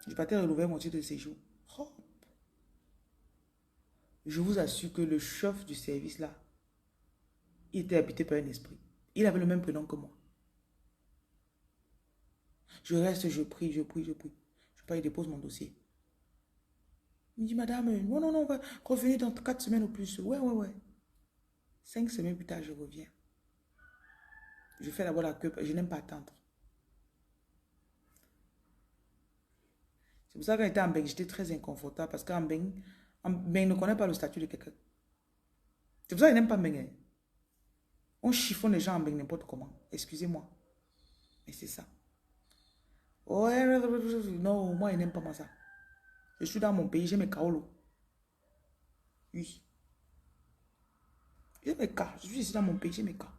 Je partais renouveler mon titre de séjour. Oh. Je vous assure que le chef du service là, il était habité par un esprit. Il avait le même prénom que moi. Je reste, je prie, je prie, je prie. Je pars, il dépose mon dossier. Il me dit, madame, non, non, non, on va revenir dans 4 semaines ou plus. Ouais, ouais, ouais. 5 semaines plus tard, je reviens. Je fais d'abord la queue, je n'aime pas attendre. C'est pour ça que quand j'étais en Beng, j'étais très inconfortable parce qu'en Beng, ne connaît pas le statut de quelqu'un. C'est pour ça que je n'aime pas Beng, hein. On chiffonne les gens en Beng n'importe comment. Excusez-moi. Mais c'est ça. Ouais, non, moi, je n'aime pas ça. Je suis dans mon pays, j'ai mes kaolos. Oui. J'ai mes cas. Je suis ici dans mon pays, j'ai mes cas.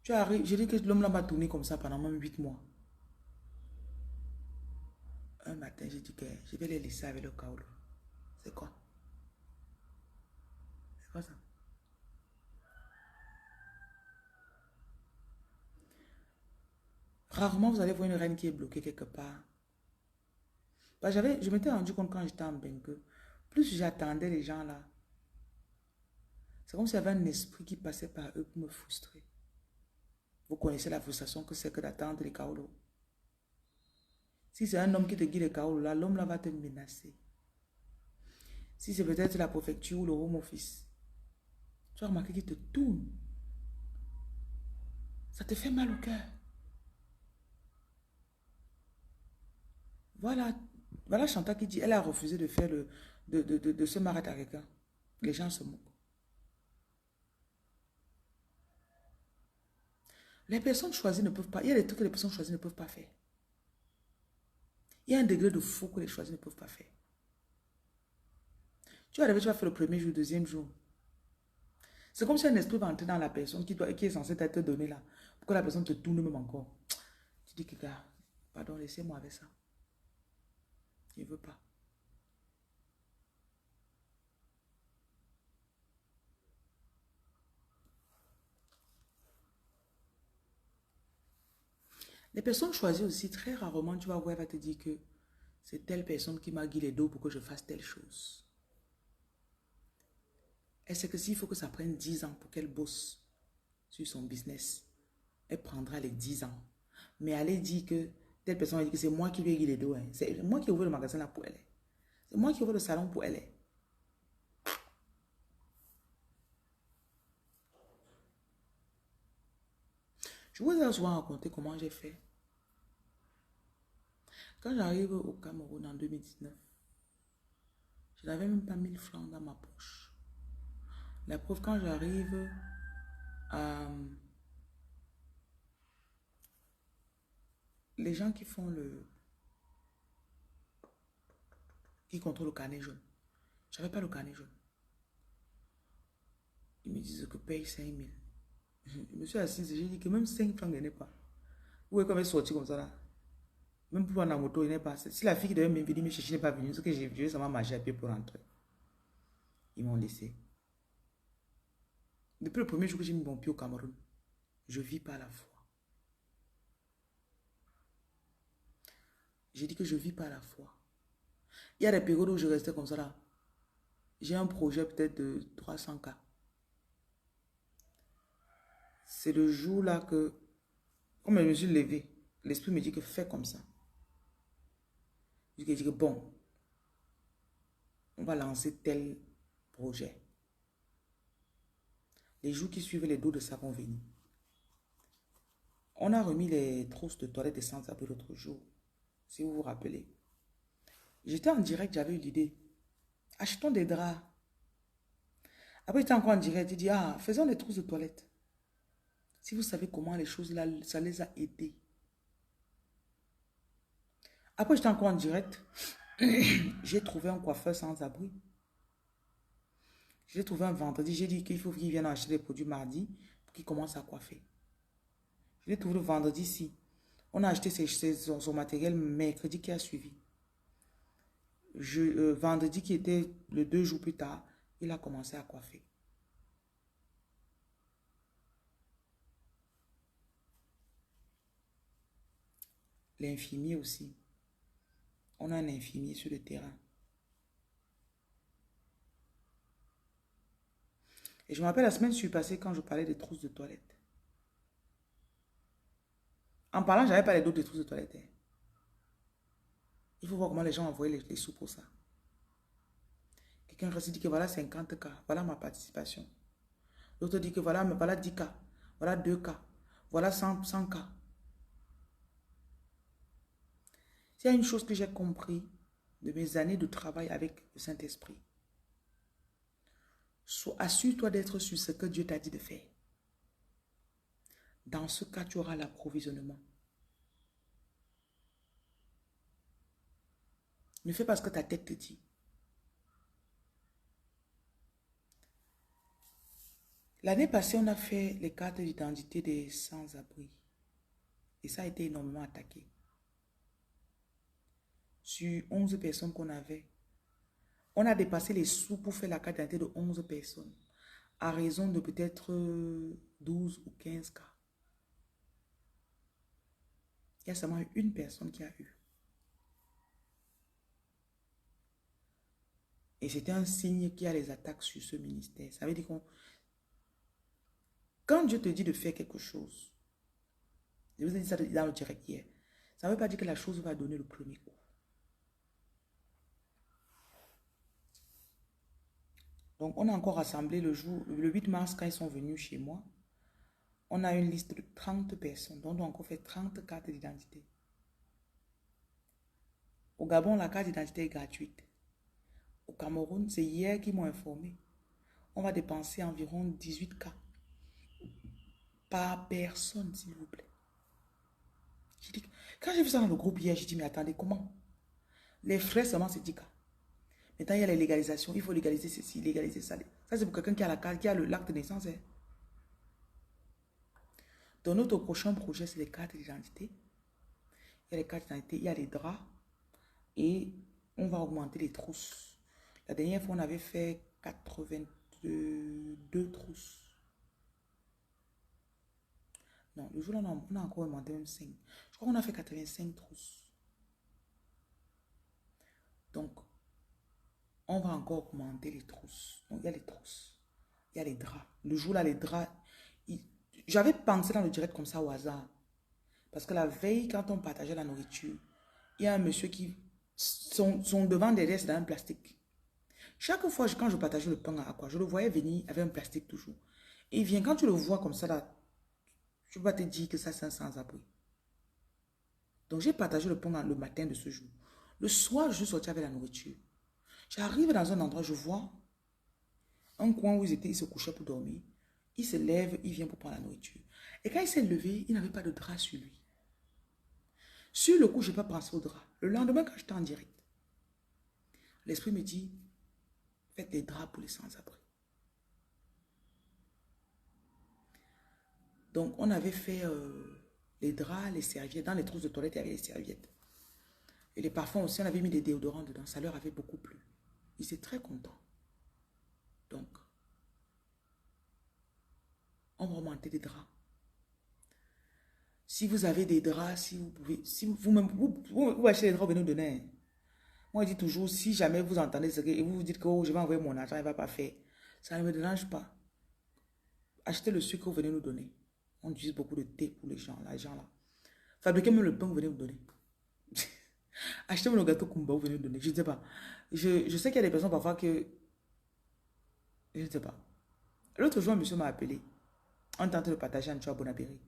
Tu arrives, j'ai dit que l'homme là m'a tourné comme ça pendant même 8 mois. Un matin, j'ai dit que je vais les laisser avec le kaolo. C'est quoi? C'est quoi ça? Rarement vous allez voir une reine qui est bloquée quelque part. Bah, je m'étais rendu compte quand j'étais en Bengue que plus j'attendais les gens là, c'est comme s'il y avait un esprit qui passait par eux pour me frustrer. Vous connaissez la frustration que c'est que d'attendre les kaolos. Si c'est un homme qui te guide les kaolos là, l'homme là va te menacer. Si c'est peut-être la préfecture ou le home office, tu as remarqué qu'il te tourne. Ça te fait mal au cœur. Voilà, voilà Chantal qui dit, elle a refusé de faire de se marier avec quelqu'un. Les gens se moquent. Les personnes choisies ne peuvent pas, il y a des trucs que les personnes choisies ne peuvent pas faire. Il y a un degré de fou que les choisis ne peuvent pas faire. Tu vas arriver, tu vas faire le premier jour, le deuxième jour. C'est comme si un esprit va entrer dans la personne qui est censée t'être donné là. Pour que la personne te tourne même encore. Tu dis que, gars, pardon, laissez-moi avec ça. Il ne veut pas. Les personnes choisies aussi, très rarement, tu vas voir, elle va te dire que c'est telle personne qui m'a guidé les dos pour que je fasse telle chose. Elle sait que s'il faut que ça prenne 10 ans pour qu'elle bosse sur son business, elle prendra les 10 ans. Mais aller dire que telle personne a dit que c'est moi qui lui ai guidé les dos. Hein. C'est moi qui ouvre le magasin là pour elle. C'est moi qui ouvre le salon pour elle. Je vous ai souvent raconté comment j'ai fait. Quand j'arrive au Cameroun en 2019, je n'avais même pas 1000 francs dans ma poche. La preuve, quand j'arrive à... Les gens qui font qui contrôlent le carnet jaune, je n'avais pas le carnet jaune. Ils me disent que paye 5 000. Je me suis assise, j'ai dit que même 5 francs, il n'est pas. Vous voyez comme elle est sortie comme ça là. Même pour prendre la moto, il n'est pas. Si la fille qui devait me venir me chercher n'est pas venue, ce que j'ai vu, ça m'a marché à pied pour rentrer. Ils m'ont laissé. Depuis le premier jour que j'ai mis mon pied au Cameroun, je vis pas la foi. J'ai dit que je vis pas la foi. Il y a des périodes où je restais comme ça là. J'ai un projet peut-être de 300K. C'est le jour là que, comme je me suis levé, l'esprit me dit que fais comme ça. Je dis que bon, on va lancer tel projet. Les jours qui suivent, les dos de ça vont venir. On a remis les trousses de toilette et sans-abri l'autre jour, si vous vous rappelez. J'étais en direct, j'avais eu l'idée. Achetons des draps. Après, j'étais encore en direct, il dit, ah, faisons des trousses de toilette. Si vous savez comment les choses là, ça les a aidés. Après, j'étais encore en direct. J'ai trouvé un coiffeur sans abri. J'ai trouvé un vendredi. J'ai dit qu'il faut qu'il vienne acheter des produits mardi pour qu'il commence à coiffer. Je l'ai trouvé le vendredi-ci. On a acheté son matériel mercredi qui a suivi. Vendredi qui était le 2 jours plus tard, il a commencé à coiffer. L'infirmier aussi. On a un infirmier sur le terrain. Et je me rappelle la semaine passée quand je parlais des trousses de toilette. En parlant, je n'avais pas les d'autres trousses de toilette. Hein. Il faut voir comment les gens envoyaient les sous pour ça. Quelqu'un se dit que voilà 50K, voilà ma participation. L'autre dit que voilà, mais voilà 10K, voilà 2K, voilà 100K. S'il y a une chose que j'ai compris de mes années de travail avec le Saint-Esprit, assure-toi d'être sur ce que Dieu t'a dit de faire. Dans ce cas, tu auras l'approvisionnement. Ne fais pas ce que ta tête te dit. L'année passée, on a fait les cartes d'identité des sans-abri. Et ça a été énormément attaqué. Sur 11 personnes qu'on avait, on a dépassé les sous pour faire la carte d'identité de 11 personnes. À raison de peut-être 12 ou 15 cas. Il y a seulement une personne qui a eu. Et c'était un signe qu'il y a les attaques sur ce ministère. Ça veut dire qu'on... Quand Dieu te dit de faire quelque chose, je vous ai dit ça dans le direct hier, ça ne veut pas dire que la chose va donner le premier coup. Donc, on a encore rassemblé le 8 mars, quand ils sont venus chez moi. On a une liste de 30 personnes, dont on a encore fait 30 cartes d'identité. Au Gabon, la carte d'identité est gratuite. Au Cameroun, c'est hier qu'ils m'ont informé. On va dépenser environ 18K par personne, s'il vous plaît. Quand j'ai vu ça dans le groupe hier, j'ai dit, mais attendez, comment? Les frais seulement, c'est 10K. Maintenant, il y a les légalisations. Il faut légaliser ceci, légaliser ça. Ça, c'est pour quelqu'un qui a la carte, qui a l'acte de naissance. Hein. Dans notre prochain projet, c'est les cartes d'identité. Il y a les cartes d'identité, il y a les draps. Et on va augmenter les trousses. La dernière fois, on avait fait 82 trousses. Non, le jour-là, on a encore augmenté même 5. Je crois qu'on a fait 85 trousses. Donc, on va encore augmenter les trousses. Donc, il y a les trousses. Il y a les draps. Le jour-là, les draps... J'avais pensé dans le direct comme ça au hasard. Parce que la veille, quand on partageait la nourriture, il y a un monsieur qui... Son devant derrière, c'est dans un plastique. Chaque fois, quand je partageais le pain à quoi, je le voyais venir avec un plastique toujours. Et il vient, quand tu le vois comme ça, là, je ne peux pas te dire que ça, c'est un sans-abri. Donc, j'ai partagé le pain le matin de ce jour. Le soir, je suis sorti avec la nourriture. J'arrive dans un endroit, je vois un coin où ils étaient, ils se couchaient pour dormir. Il se lève, il vient pour prendre la nourriture. Et quand il s'est levé, il n'avait pas de drap sur lui. Sur le coup, je n'ai pas pensé au drap. Le lendemain, quand j'étais en direct, l'esprit me dit, faites des draps pour les sans-abri. Donc, on avait fait les draps, les serviettes. Dans les trousses de toilette, il y avait les serviettes. Et les parfums aussi, on avait mis des déodorants dedans. Ça leur avait beaucoup plu. Ils étaient très contents. Donc, on va augmenter des draps. Si vous avez des draps, si vous pouvez, si vous-même, vous achetez des draps, vous venez nous donner. Moi, je dis toujours, si jamais vous entendez ce que, et vous vous dites que oh, je vais envoyer mon argent, il ne va pas faire. Ça ne me dérange pas. Achetez le sucre, vous venez nous donner. On utilise beaucoup de thé pour les gens là. Fabriquez même le pain, vous venez nous donner. Achetez le gâteau Kumba, vous venez nous donner. Je ne sais pas. Je sais qu'il y a des personnes parfois que... Je ne sais pas. L'autre jour, un monsieur m'a appelé. On est en train de partager un choix Bonapéry.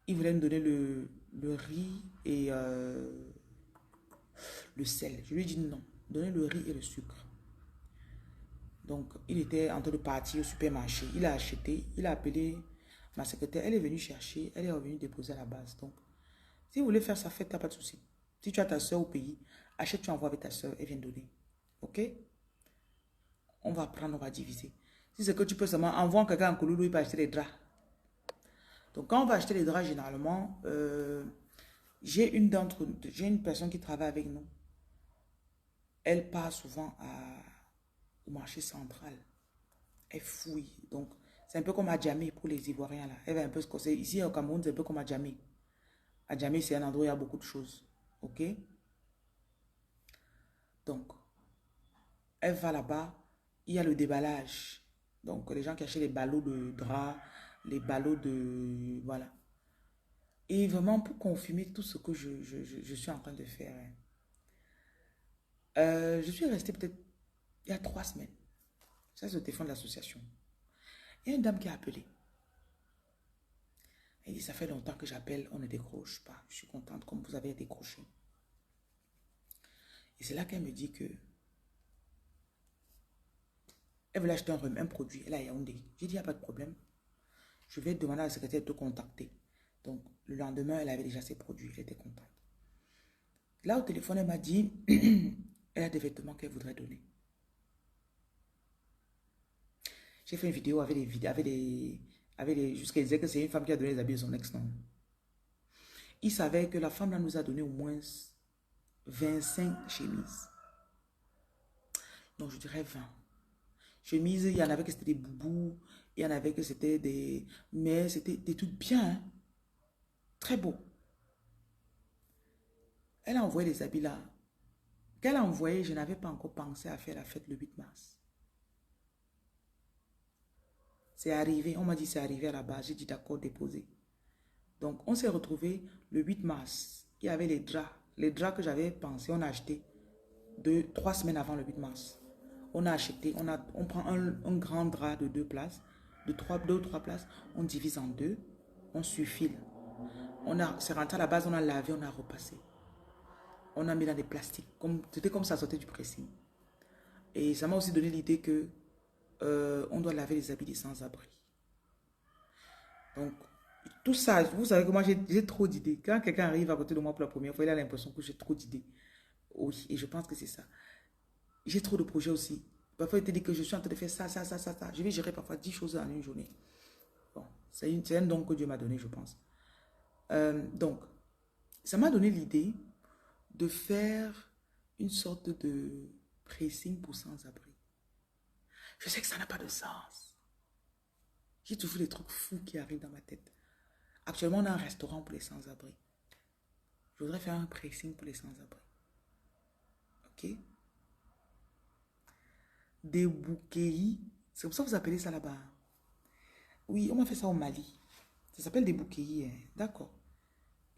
Il voulait me donner le riz et le sel. Je lui ai dit non. Donnez le riz et le sucre. Donc, il était en train de partir au supermarché. Il a acheté. Il a appelé ma secrétaire. Elle est venue chercher. Elle est revenue déposer à la base. Donc, si vous voulez faire ça, faites, t'as pas de souci. Si tu as ta soeur au pays, achète, tu envoies avec ta soeur. Elle vient donner. Ok? On va prendre, on va diviser. Si c'est que tu peux seulement envoyer quelqu'un en Kouloulou, il peut acheter des draps. Donc, quand on va acheter les draps, généralement, j'ai une personne qui travaille avec nous. Elle part souvent au marché central. Elle fouille. Donc, c'est un peu comme à Djamé pour les Ivoiriens. Là. Elle va un peu se casser. Ici, au Cameroun, c'est un peu comme à Djamé. À Djamé, c'est un endroit où il y a beaucoup de choses. OK? Donc, elle va là-bas. Il y a le déballage. Donc, les gens qui achètent les ballots de drap, les ballots de... Voilà. Et vraiment, pour confirmer tout ce que je suis en train de faire, hein, je suis restée peut-être il y a 3 semaines. Ça, c'est le téléphone de l'association. Il y a une dame qui a appelé. Elle dit, ça fait longtemps que j'appelle, on ne décroche pas. Je suis contente comme vous avez décroché. Et c'est là qu'elle me dit que elle veut acheter un produit. Elle a Yaoundé. J'ai dit, il n'y a pas de problème. Je vais demander à la secrétaire de te contacter. Donc, le lendemain, elle avait déjà ses produits. Elle était contente. Là, au téléphone, elle m'a dit, elle a des vêtements qu'elle voudrait donner. J'ai fait une vidéo avec jusqu'à disait que c'est une femme qui a donné les habits de son ex, non. Il savait que la femme là nous a donné au moins 25 chemises. Non, je dirais 20. Chemises, il y en avait que c'était des boubous, il y en avait que c'était des... Mais c'était des trucs bien, hein. Très beaux. Elle a envoyé les habits là. Qu'elle a envoyé, je n'avais pas encore pensé à faire la fête le 8 mars. C'est arrivé, on m'a dit c'est arrivé à la base. J'ai dit d'accord, déposé. Donc, on s'est retrouvé le 8 mars. Il y avait les draps. Les draps que j'avais pensé, on a acheté 3 semaines avant le 8 mars. On a acheté, on prend un grand drap de 2 places, deux ou trois places, on divise en deux, on surfile. C'est rentré à la base, on a lavé, on a repassé. On a mis dans des plastiques. C'était comme ça sortait du pressing. Et ça m'a aussi donné l'idée que on doit laver les habits des sans-abri. Donc, tout ça, vous savez que moi j'ai trop d'idées. Quand quelqu'un arrive à côté de moi pour la première fois, il a l'impression que j'ai trop d'idées. Oui, et je pense que c'est ça. J'ai trop de projets aussi. Parfois, il te dit que je suis en train de faire ça, ça, ça, ça, ça. Je vais gérer parfois 10 choses en une journée. Bon, c'est un don que Dieu m'a donné, je pense. Donc, ça m'a donné l'idée de faire une sorte de pressing pour sans-abri. Je sais que ça n'a pas de sens. J'ai toujours des trucs fous qui arrivent dans ma tête. Actuellement, on a un restaurant pour les sans-abri. Je voudrais faire un pressing pour les sans-abri. Ok? Des bouquets. C'est comme ça que vous appelez ça là-bas. Oui, on m'a fait ça au Mali. Ça s'appelle des bouquets. Hein. D'accord.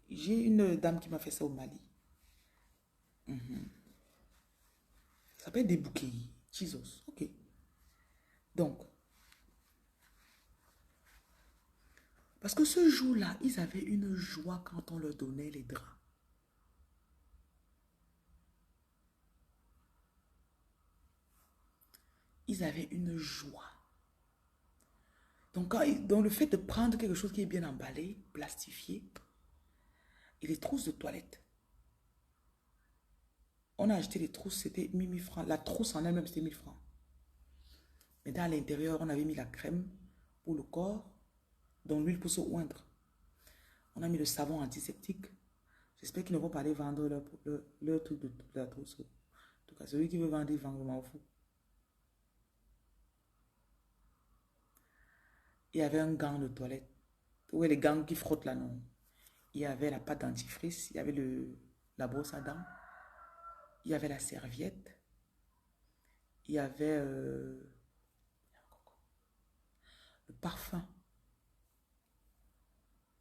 J'ai une dame qui m'a fait ça au Mali. Ça s'appelle des bouquets. Jesus. Ok. Donc, parce que ce jour-là, ils avaient une joie quand on leur donnait les draps. Ils avaient une joie. Donc, le fait de prendre quelque chose qui est bien emballé, plastifié, et les trousses de toilette. On a acheté les trousses, c'était 1000 francs. La trousse en elle-même, c'était 1000 francs. Mais dans l'intérieur, on avait mis la crème pour le corps, dans l'huile pour se oindre. On a mis le savon antiseptique. J'espère qu'ils ne vont pas aller vendre leur truc de la trousse. En tout cas, celui qui veut vendre, il vend, je m'en fous. Il y avait un gant de toilette. Où est les gants qui frottent là, non? Il y avait la pâte dentifrice, il y avait la brosse à dents, il y avait la serviette, il y avait le parfum.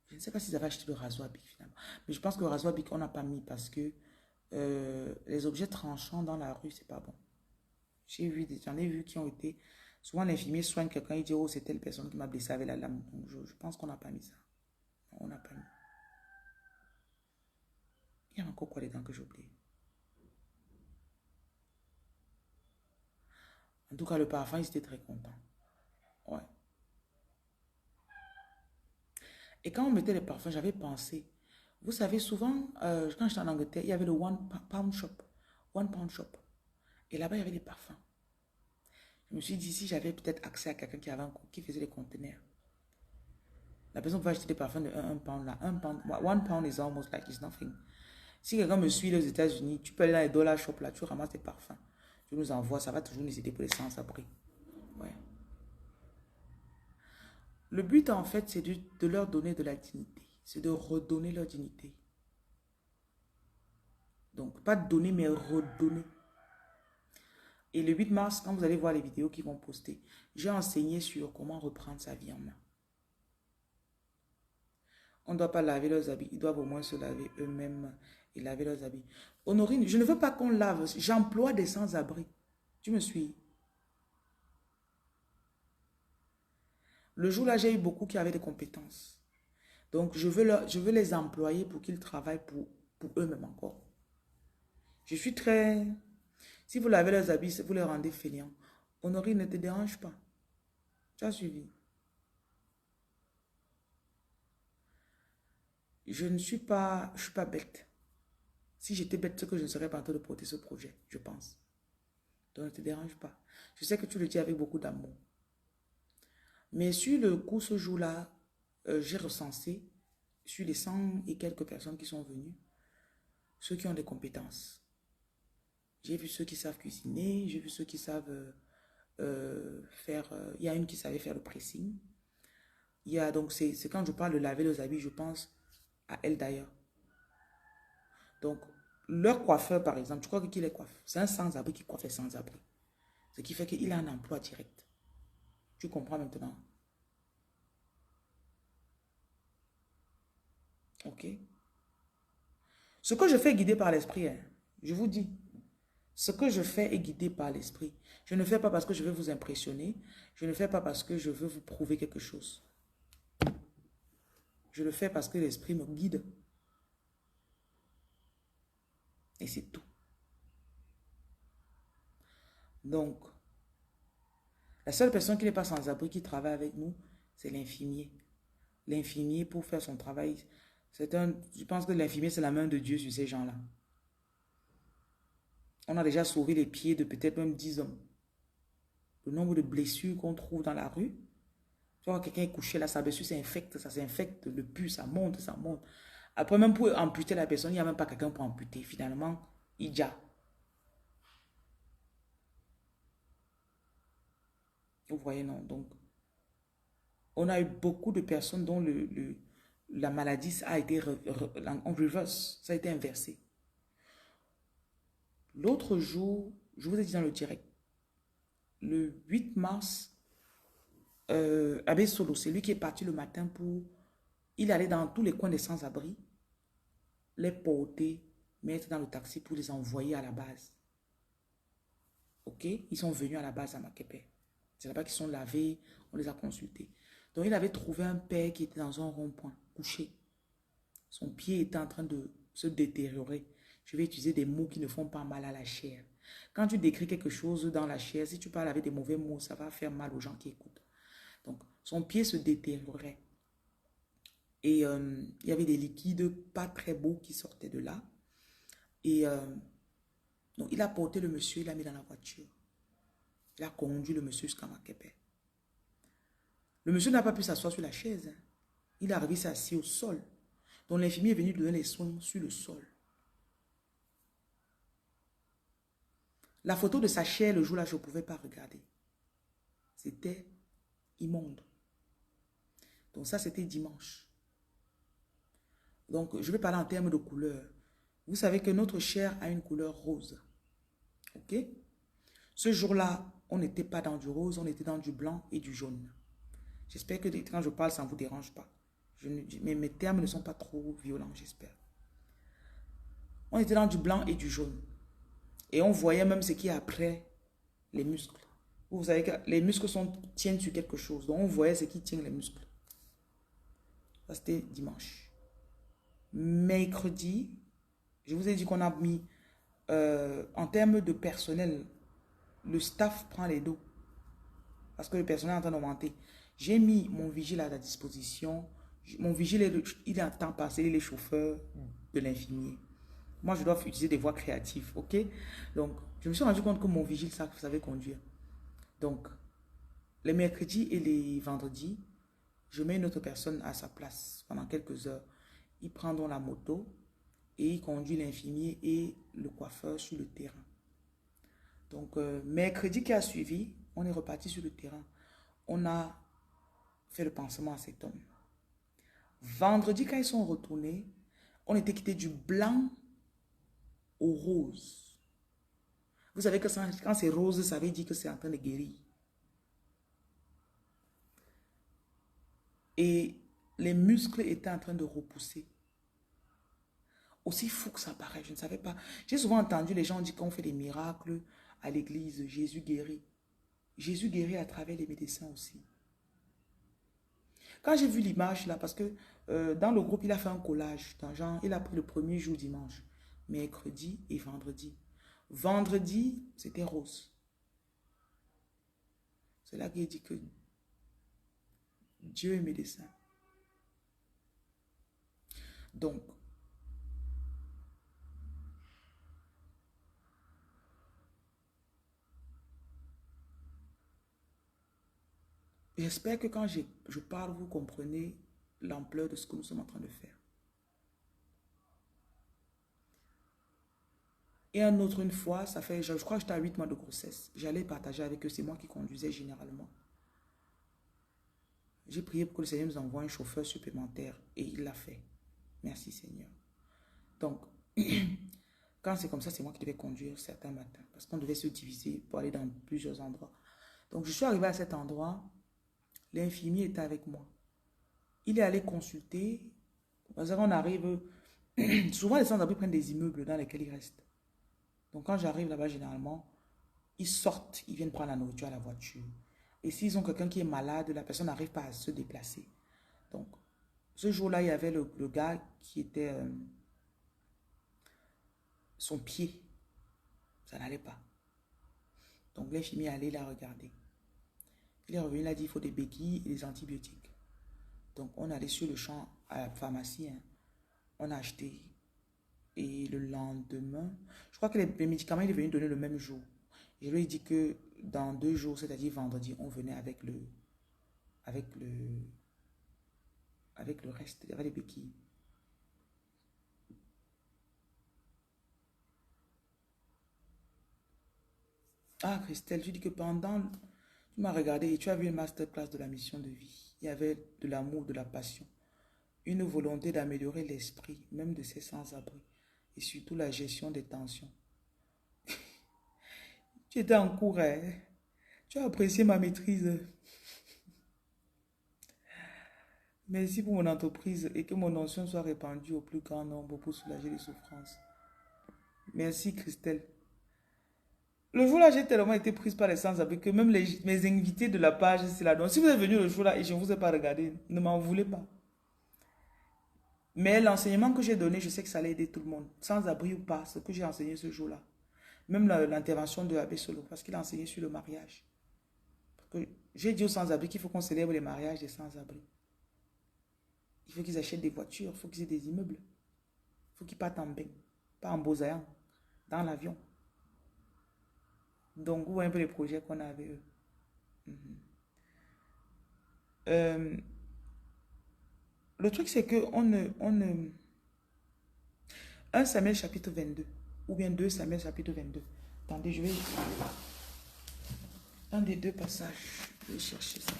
Je ne sais pas s'ils avaient acheté le rasoir Bic finalement. Mais je pense que le rasoir Bic, on n'a pas mis parce que les objets tranchants dans la rue, c'est pas bon. J'en ai vu qui ont été... Souvent, l'infirmier soigne quelqu'un, il dit, oh, c'est telle personne qui m'a blessé avec la lame. Donc, je pense qu'on n'a pas mis ça. On n'a pas mis. Il y a encore quoi dedans que j'ai oublié? En tout cas, le parfum, ils étaient très contents. Ouais. Et quand on mettait les parfums, j'avais pensé, vous savez, souvent, quand j'étais en Angleterre, il y avait le One Pound Shop. One Pound Shop. Et là-bas, il y avait des parfums. Je me suis dit, si j'avais peut-être accès à quelqu'un qui faisait les conteneurs. La personne pouvait acheter des parfums de 1 pound là. 1 pound, 1 pound is almost like it's nothing. Si quelqu'un me suit aux États-Unis, tu peux aller dans les dollar shop là, tu ramasses des parfums. Tu nous envoies, ça va toujours nous aider pour les sans-abri. Ouais. Le but, en fait, c'est de leur donner de la dignité. C'est de redonner leur dignité. Donc, pas donner, mais redonner. Et le 8 mars, quand vous allez voir les vidéos qu'ils vont poster, j'ai enseigné sur comment reprendre sa vie en main. On ne doit pas laver leurs habits. Ils doivent au moins se laver eux-mêmes et laver leurs habits. Honorine, je ne veux pas qu'on lave. J'emploie des sans-abri. Tu me suis? Le jour-là, j'ai eu beaucoup qui avaient des compétences. Donc, je veux les employer pour qu'ils travaillent pour eux-mêmes encore. Je suis très... Si vous lavez leurs habits, vous les rendez fainéants. Honorine, ne te dérange pas. Tu as suivi? Je ne suis pas... Je suis pas bête. Si j'étais bête, c'est que je ne serais pas en train de porter ce projet, je pense. Donc, ne te dérange pas. Je sais que tu le dis avec beaucoup d'amour. Mais sur le coup, ce jour-là, j'ai recensé, sur les 100 et quelques personnes qui sont venues, ceux qui ont des compétences. J'ai vu ceux qui savent cuisiner, j'ai vu ceux qui savent faire... il y a une qui savait faire le pressing. Il y a donc, c'est quand je parle de laver les habits, je pense à elle d'ailleurs. Donc, leur coiffeur, par exemple, tu crois qui les coiffe? C'est un sans-abri qui coiffe sans-abri. Ce qui fait qu'il a un emploi direct. Tu comprends maintenant? Ok? Ce que je fais est guidé par l'esprit, hein, je vous dis. Ce que je fais est guidé par l'esprit. Je ne fais pas parce que je veux vous impressionner. Je ne fais pas parce que je veux vous prouver quelque chose. Je le fais parce que l'esprit me guide. Et c'est tout. Donc, la seule personne qui n'est pas sans abri qui travaille avec nous, c'est l'infirmier. L'infirmier, pour faire son travail, je pense que l'infirmier, c'est la main de Dieu sur ces gens-là. On a déjà sauvé les pieds de peut-être même 10 hommes. Le nombre de blessures qu'on trouve dans la rue. Tu vois, quelqu'un est couché là, sa blessure ça s'infecte, le pus, ça monte, ça monte. Après, même pour amputer la personne, il n'y a même pas quelqu'un pour amputer. Finalement, il y a. Vous voyez, non? Donc, on a eu beaucoup de personnes dont la maladie a été en reverse, ça a été inversé. L'autre jour, je vous ai dit dans le direct, le 8 mars, Abbé Solo, c'est lui qui est parti le matin pour... Il allait dans tous les coins des sans-abri, les porter, mettre dans le taxi pour les envoyer à la base. Ok? Ils sont venus à la base à Makepe. C'est là-bas qu'ils sont lavés, on les a consultés. Donc, il avait trouvé un père qui était dans un rond-point, couché. Son pied était en train de se détériorer. Je vais utiliser des mots qui ne font pas mal à la chair. Quand tu décris quelque chose dans la chair, si tu parles avec des mauvais mots, ça va faire mal aux gens qui écoutent. Donc, son pied se détériorait. Et il y avait des liquides pas très beaux qui sortaient de là. Et donc, il a porté le monsieur, il l'a mis dans la voiture. Il a conduit le monsieur jusqu'à Makepe. Le monsieur n'a pas pu s'asseoir sur la chaise. Hein. Il est arrivé, s'est assis au sol. Donc, l'infirmier est venu donner les soins sur le sol. La photo de sa chair, le jour-là, je ne pouvais pas regarder. C'était immonde. Donc, ça, c'était dimanche. Donc, je vais parler en termes de couleur. Vous savez que notre chair a une couleur rose. OK? Ce jour-là, on n'était pas dans du rose, on était dans du blanc et du jaune. J'espère que quand je parle, ça ne vous dérange pas. Mais mes termes ne sont pas trop violents, j'espère. On était dans du blanc et du jaune. Et on voyait même ce qui est après les muscles. Vous savez que les muscles tiennent sur quelque chose. Donc on voyait ce qui tient les muscles. Ça, c'était dimanche. Mercredi, je vous ai dit qu'on a mis, en termes de personnel, le staff prend les dos. Parce que le personnel est en train d'augmenter. J'ai mis mon vigile à la disposition. Mon vigile, il est en temps passé, il est chauffeur de l'infirmier. Moi, je dois utiliser des voies créatives, ok? Donc, je me suis rendu compte que mon vigile savait conduire. Donc, les mercredis et les vendredis, je mets une autre personne à sa place pendant quelques heures. Il prend donc la moto et il conduit l'infirmier et le coiffeur sur le terrain. Donc, mercredi qui a suivi, on est reparti sur le terrain. On a fait le pansement à cet homme. Vendredi, quand ils sont retournés, on était quitté du blanc au rose. Vous savez que quand c'est rose, ça veut dire que c'est en train de guérir. Et les muscles étaient en train de repousser. Aussi fou que ça paraît, je ne savais pas. J'ai souvent entendu les gens dire qu'on fait des miracles à l'église. Jésus guérit. Jésus guérit à travers les médecins aussi. Quand j'ai vu l'image là, parce que dans le groupe, il a fait un collage. Genre, il a pris le premier jour dimanche, mercredi et vendredi. Vendredi, c'était rose. C'est là qu'il dit que Dieu est médecin. Donc, j'espère que quand je parle, vous comprenez l'ampleur de ce que nous sommes en train de faire. Et une fois, ça fait, je crois que j'étais à 8 mois de grossesse. J'allais partager avec eux, c'est moi qui conduisais généralement. J'ai prié pour que le Seigneur nous envoie un chauffeur supplémentaire et il l'a fait. Merci Seigneur. Donc, quand c'est comme ça, c'est moi qui devais conduire certains matins parce qu'on devait se diviser pour aller dans plusieurs endroits. Donc, je suis arrivé à cet endroit, l'infirmier était avec moi. Il est allé consulter, parce qu'on arrive, souvent les sans-abri prennent des immeubles dans lesquels ils restent. Donc, quand j'arrive là-bas, généralement, ils sortent, ils viennent prendre la nourriture à la voiture. Et s'ils ont quelqu'un qui est malade, la personne n'arrive pas à se déplacer. Donc, ce jour-là, il y avait le gars qui était... son pied, ça n'allait pas. Donc, l'infirmier est allé la regarder. Il est revenu, il a dit il faut des béquilles et des antibiotiques. Donc, on est allé sur le champ à la pharmacie. On a acheté. Et le lendemain, je crois que les médicaments, il est venu donner le même jour. Je lui ai dit que dans 2 jours, c'est-à-dire vendredi, on venait avec le reste, avec les béquilles. Ah, Christelle, tu dis que tu m'as regardé et tu as vu une masterclass de la mission de vie. Il y avait de l'amour, de la passion, une volonté d'améliorer l'esprit, même de ces sans-abri, et surtout la gestion des tensions. Tu étais en cours, hein? Tu as apprécié ma maîtrise. Merci pour mon entreprise et que mon onction soit répandue au plus grand nombre pour soulager les souffrances. Merci, Christelle. Le jour-là, j'ai tellement été prise par les sans-abri que même mes invités de la page, c'est là. Donc, si vous êtes venu le jour-là et je ne vous ai pas regardé, ne m'en voulez pas. Mais l'enseignement que j'ai donné, je sais que ça allait aider tout le monde. Sans-abri ou pas, ce que j'ai enseigné ce jour-là. Même l'intervention de Abbé Solo, parce qu'il a enseigné sur le mariage. J'ai dit aux sans-abri qu'il faut qu'on célèbre les mariages des sans-abri. Il faut qu'ils achètent des voitures, il faut qu'ils aient des immeubles. Il faut qu'ils partent en bain, pas en Bosaillan, dans l'avion. Donc, vous voyez un peu les projets qu'on a avec eux. Euh, le truc, c'est que 1 Samuel chapitre 22, ou bien 2 Samuel chapitre 22. Attendez, je vais... Un des 2 passages. Je vais chercher ça.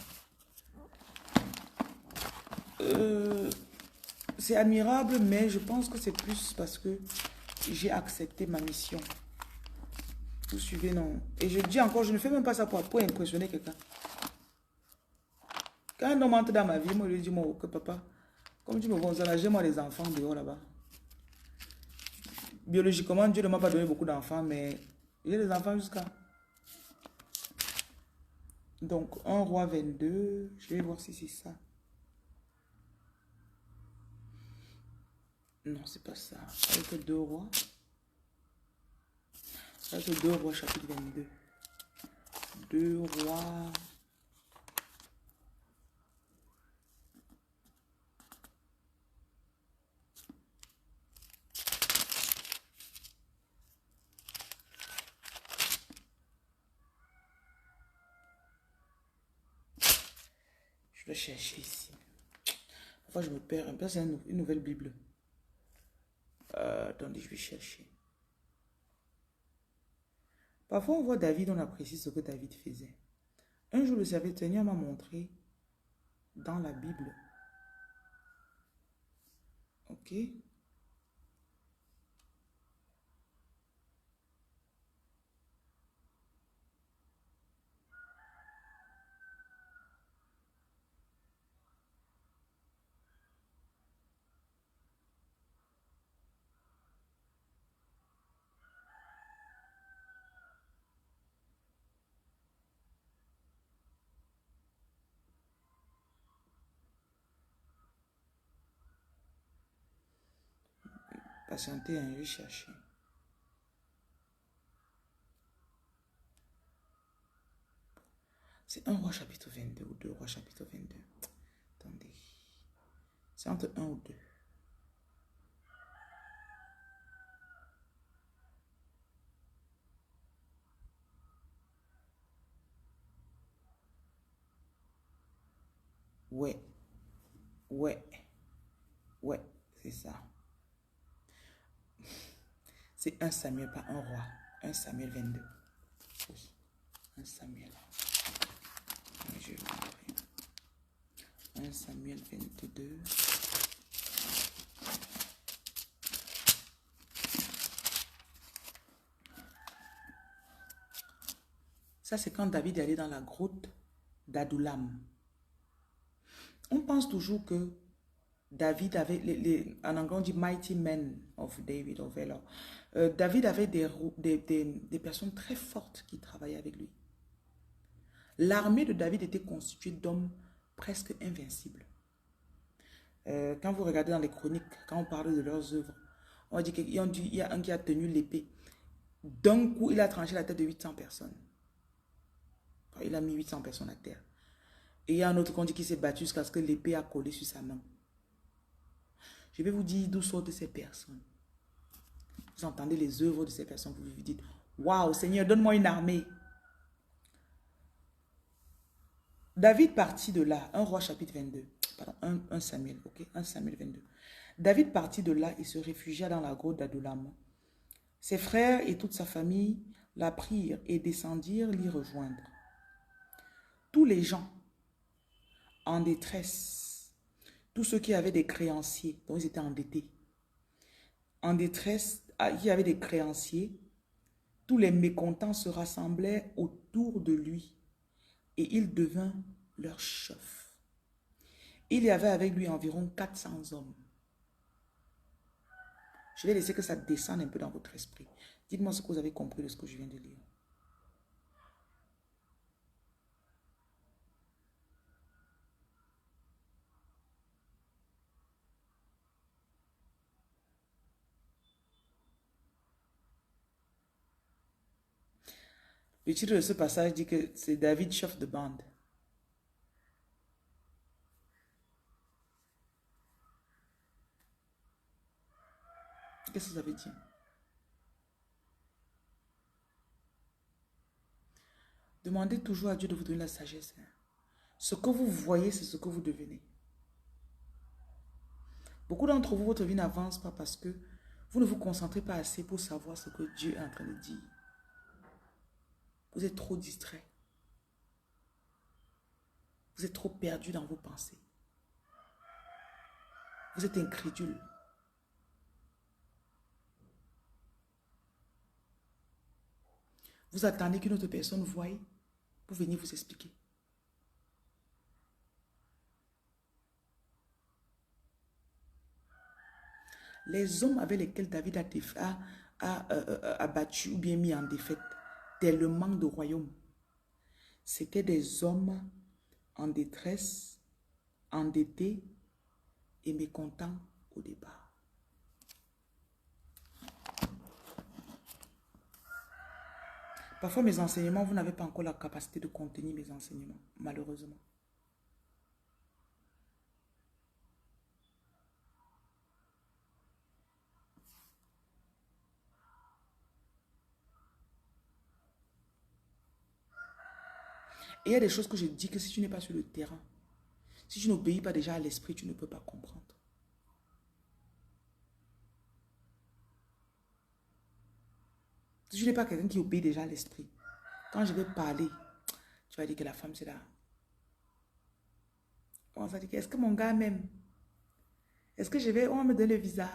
C'est admirable, mais je pense que c'est plus parce que j'ai accepté ma mission. Vous suivez, non? Et je dis encore, je ne fais même pas ça pour impressionner quelqu'un. Quand un homme entre dans ma vie, moi, je lui dis, moi, ok, papa, comme tu me vois, j'ai moi des enfants dehors là-bas. Biologiquement, Dieu ne m'a pas donné beaucoup d'enfants, mais j'ai des enfants jusqu'à... Donc, 1 roi 22, je vais voir si c'est ça. Non, c'est pas ça. Avec 2 rois. Avec 2 rois, chapitre 22. 2 rois... Je dois chercher ici. Parfois, je me perds un peu. C'est une nouvelle Bible. Attendez, je vais chercher. Parfois, on voit David, on apprécie ce que David faisait. Un jour, le serviteur m'a montré dans la Bible. Ok. Je Patientez, hein, je vais chercher. C'est 1 Roi chapitre 22 ou 2 Rois chapitre 22. Attendez. C'est entre 1 ou 2. Ouais. Ouais. Ouais, c'est ça. C'est 1 Samuel, pas 1 Roi. 1 Samuel 22. Oui. 1 Samuel. Je vais vous montrer. 1 Samuel 22. Ça, c'est quand David est allé dans la grotte d'Adullam. On pense toujours que David avait, en anglais on dit Mighty Men of David, of Valor. David avait des personnes très fortes qui travaillaient avec lui. L'armée de David était constituée d'hommes presque invincibles. Quand vous regardez dans les chroniques, quand on parle de leurs œuvres, on dit qu'il y a un qui a tenu l'épée. D'un coup, il a tranché la tête de 800 personnes. Enfin, il a mis 800 personnes à terre. Et il y a un autre qu'on dit qu'il s'est battu jusqu'à ce que l'épée a collé sur sa main. Je vais vous dire d'où sortent ces personnes. Vous entendez les œuvres de ces personnes, vous vous dites, waouh, Seigneur, donne-moi une armée. David partit de là, 1 Roi chapitre 22, pardon, 1 Samuel, ok, 1 Samuel 22. David partit de là et se réfugia dans la grotte d'Adullam. Ses frères et toute sa famille la prirent et descendirent l'y rejoindre. Tous les gens en détresse, tous ceux qui avaient des créanciers, dont ils étaient endettés, en détresse, qui avaient des créanciers, tous les mécontents se rassemblaient autour de lui et il devint leur chef. Il y avait avec lui environ 400 hommes. Je vais laisser que ça descende un peu dans votre esprit. Dites-moi ce que vous avez compris de ce que je viens de lire. Le titre de ce passage dit que c'est David, chef de bande. Qu'est-ce que ça veut dire? Demandez toujours à Dieu de vous donner la sagesse. Ce que vous voyez, c'est ce que vous devenez. Beaucoup d'entre vous, votre vie n'avance pas parce que vous ne vous concentrez pas assez pour savoir ce que Dieu est en train de dire. Vous êtes trop distrait. Vous êtes trop perdu dans vos pensées. Vous êtes incrédule. Vous attendez qu'une autre personne voie pour venir vous expliquer. Les hommes avec lesquels David a battu ou bien mis en défaite tellement de royaumes, c'était des hommes en détresse, endettés et mécontents au départ. Parfois, mes enseignements, vous n'avez pas encore la capacité de contenir mes enseignements, malheureusement. Et il y a des choses que je dis que si tu n'es pas sur le terrain, si tu n'obéis pas déjà à l'esprit, tu ne peux pas comprendre. Si tu n'es pas quelqu'un qui obéit déjà à l'esprit, quand je vais parler, tu vas dire que la femme c'est là. On va dire, est-ce que mon gars m'aime? Est-ce que on va me donner le visa?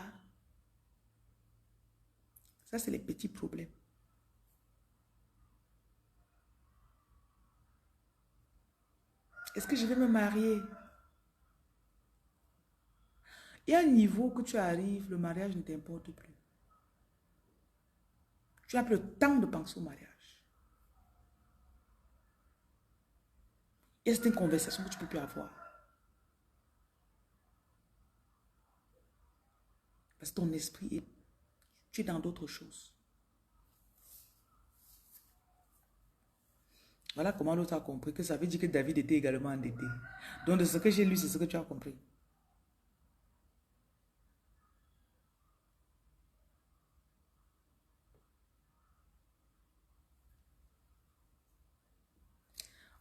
Ça, c'est les petits problèmes. Est-ce que je vais me marier? Il y a un niveau que tu arrives, le mariage ne t'importe plus. Tu n'as plus le temps de penser au mariage. Et c'est une conversation que tu ne peux plus avoir. Parce que ton esprit est Tu es dans d'autres choses. Voilà comment l'autre a compris que ça veut dire que David était également endetté. Donc de ce que j'ai lu, c'est ce que tu as compris.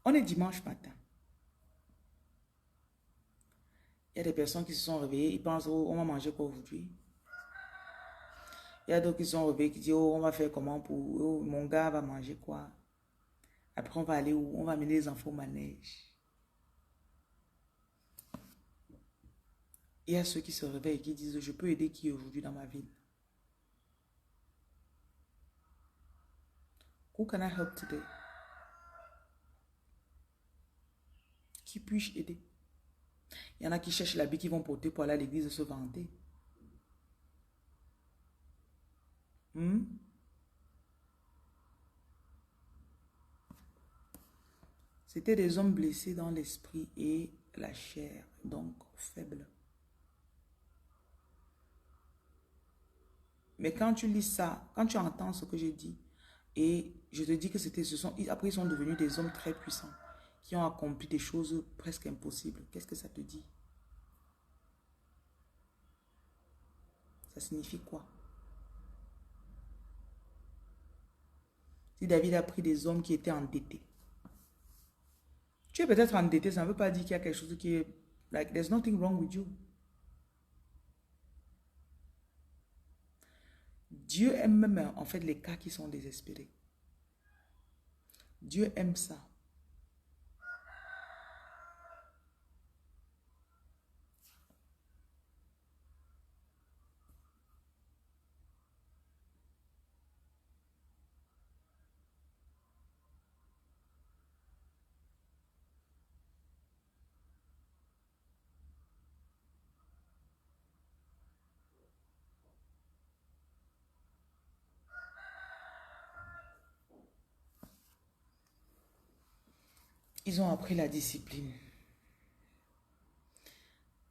On est dimanche matin. Il y a des personnes qui se sont réveillées, ils pensent, oh, on va manger quoi aujourd'hui? Il y a d'autres qui se sont réveillés, qui disent, oh, on va faire comment pour, oh, mon gars va manger quoi? Après, on va aller où? On va amener les enfants au manège. Il y a ceux qui se réveillent et qui disent, je peux aider qui aujourd'hui dans ma ville? Who can I help today? Qui puis-je aider? Il y en a qui cherchent l'habit qu'ils vont porter pour aller à l'église se vanter. C'était des hommes blessés dans l'esprit et la chair, donc faibles. Mais quand tu lis ça, quand tu entends ce que j'ai dit, et je te dis que après ils sont devenus des hommes très puissants, qui ont accompli des choses presque impossibles. Qu'est-ce que ça te dit? Ça signifie quoi? Si David a pris des hommes qui étaient endettés. Tu es peut-être endetté, ça ne veut pas dire qu'il y a quelque chose qui est... Like, there's nothing wrong with you. Dieu aime même en fait les cas qui sont désespérés. Dieu aime ça. Ils ont appris la discipline.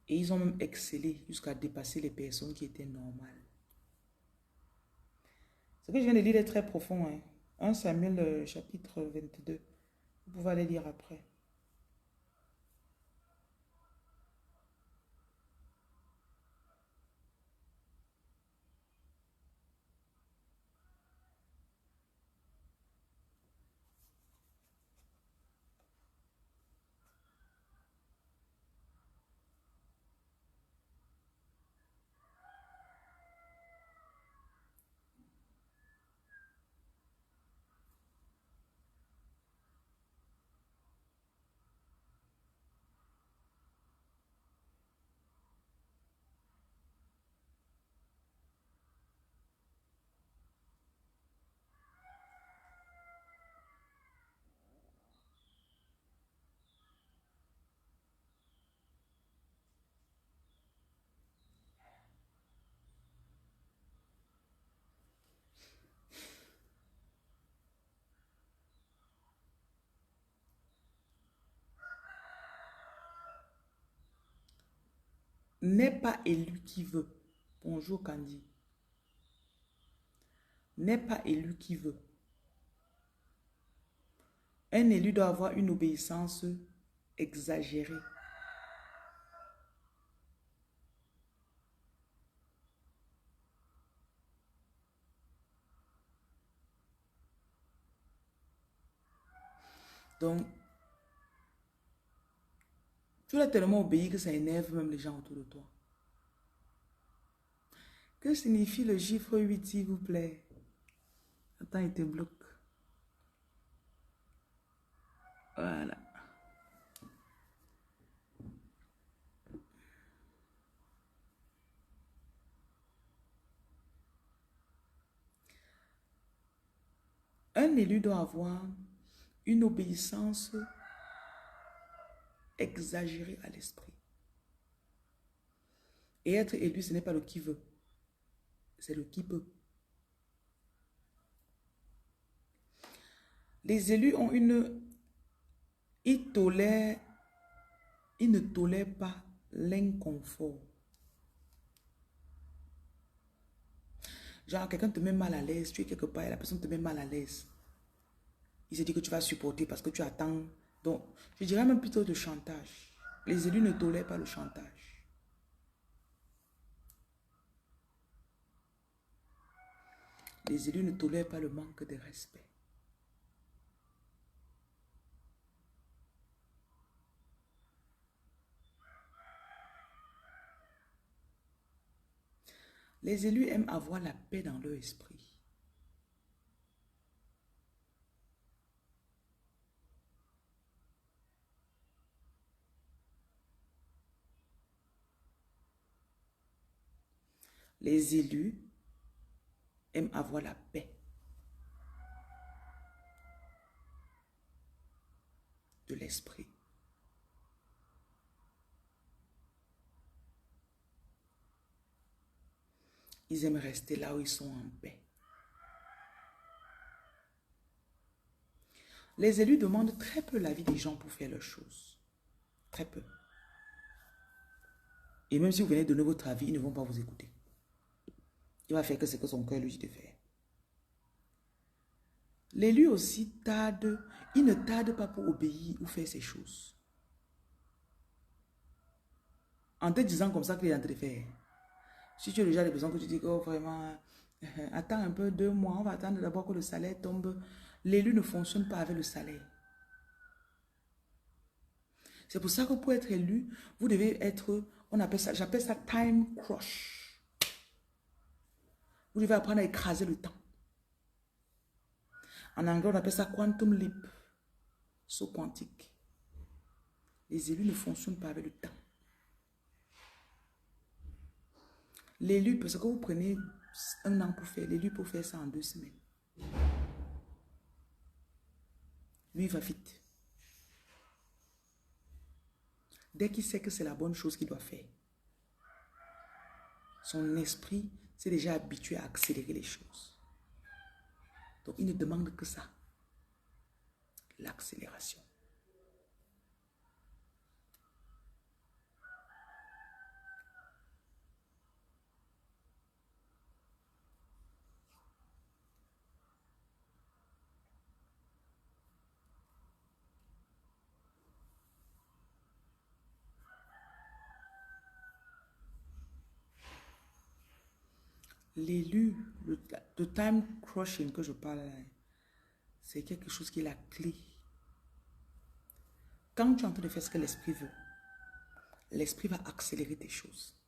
Et ils ont même excellé jusqu'à dépasser les personnes qui étaient normales. Ce que je viens de lire est très profond. Hein? 1 Samuel chapitre 22. Vous pouvez aller lire après. N'est pas élu qui veut. Bonjour Candy. N'est pas élu qui veut. Un élu doit avoir une obéissance exagérée. Donc, tu dois tellement obéir que ça énerve même les gens autour de toi. Que signifie le chiffre 8, s'il vous plaît? Attends, il te bloque. Voilà. Un élu doit avoir une obéissance exagérée à l'esprit. Et être élu, ce n'est pas le qui veut, c'est le qui peut. Les élus ont une... Ils ne tolèrent pas l'inconfort. Genre, quelqu'un te met mal à l'aise, tu es quelque part et la personne te met mal à l'aise. Il se dit que tu vas supporter parce que tu attends. Donc, je dirais même plutôt de chantage. Les élus ne tolèrent pas le chantage. Les élus ne tolèrent pas le manque de respect. Les élus aiment avoir la paix dans leur esprit. Les élus aiment avoir la paix de l'esprit. Ils aiment rester là où ils sont en paix. Les élus demandent très peu l'avis des gens pour faire leurs choses. Très peu. Et même si vous venez donner votre avis, ils ne vont pas vous écouter. Il va faire que ce que son cœur lui dit de faire. L'élu aussi tarde. Il ne tarde pas pour obéir ou faire ses choses. En te disant comme ça qu'il est en train de faire. Si tu as déjà des besoins que tu dis que oh, vraiment, attends un peu, 2 mois, on va attendre d'abord que le salaire tombe. L'élu ne fonctionne pas avec le salaire. C'est pour ça que pour être élu, vous devez être, on appelle ça, j'appelle ça time crush. Vous devez apprendre à écraser le temps. En anglais, on appelle ça quantum leap, saut quantique. Les élus ne fonctionnent pas avec le temps. L'élu, parce que vous prenez 1 an pour faire, l'élu pour faire ça en 2 semaines. Lui, il va vite. Dès qu'il sait que c'est la bonne chose qu'il doit faire, son esprit s'est déjà habitué à accélérer les choses. Donc, il ne demande que ça, l'accélération. L'élu, le time crushing que je parle là, c'est quelque chose qui est la clé. Quand tu es en train de faire ce que l'esprit veut, l'esprit va accélérer tes choses.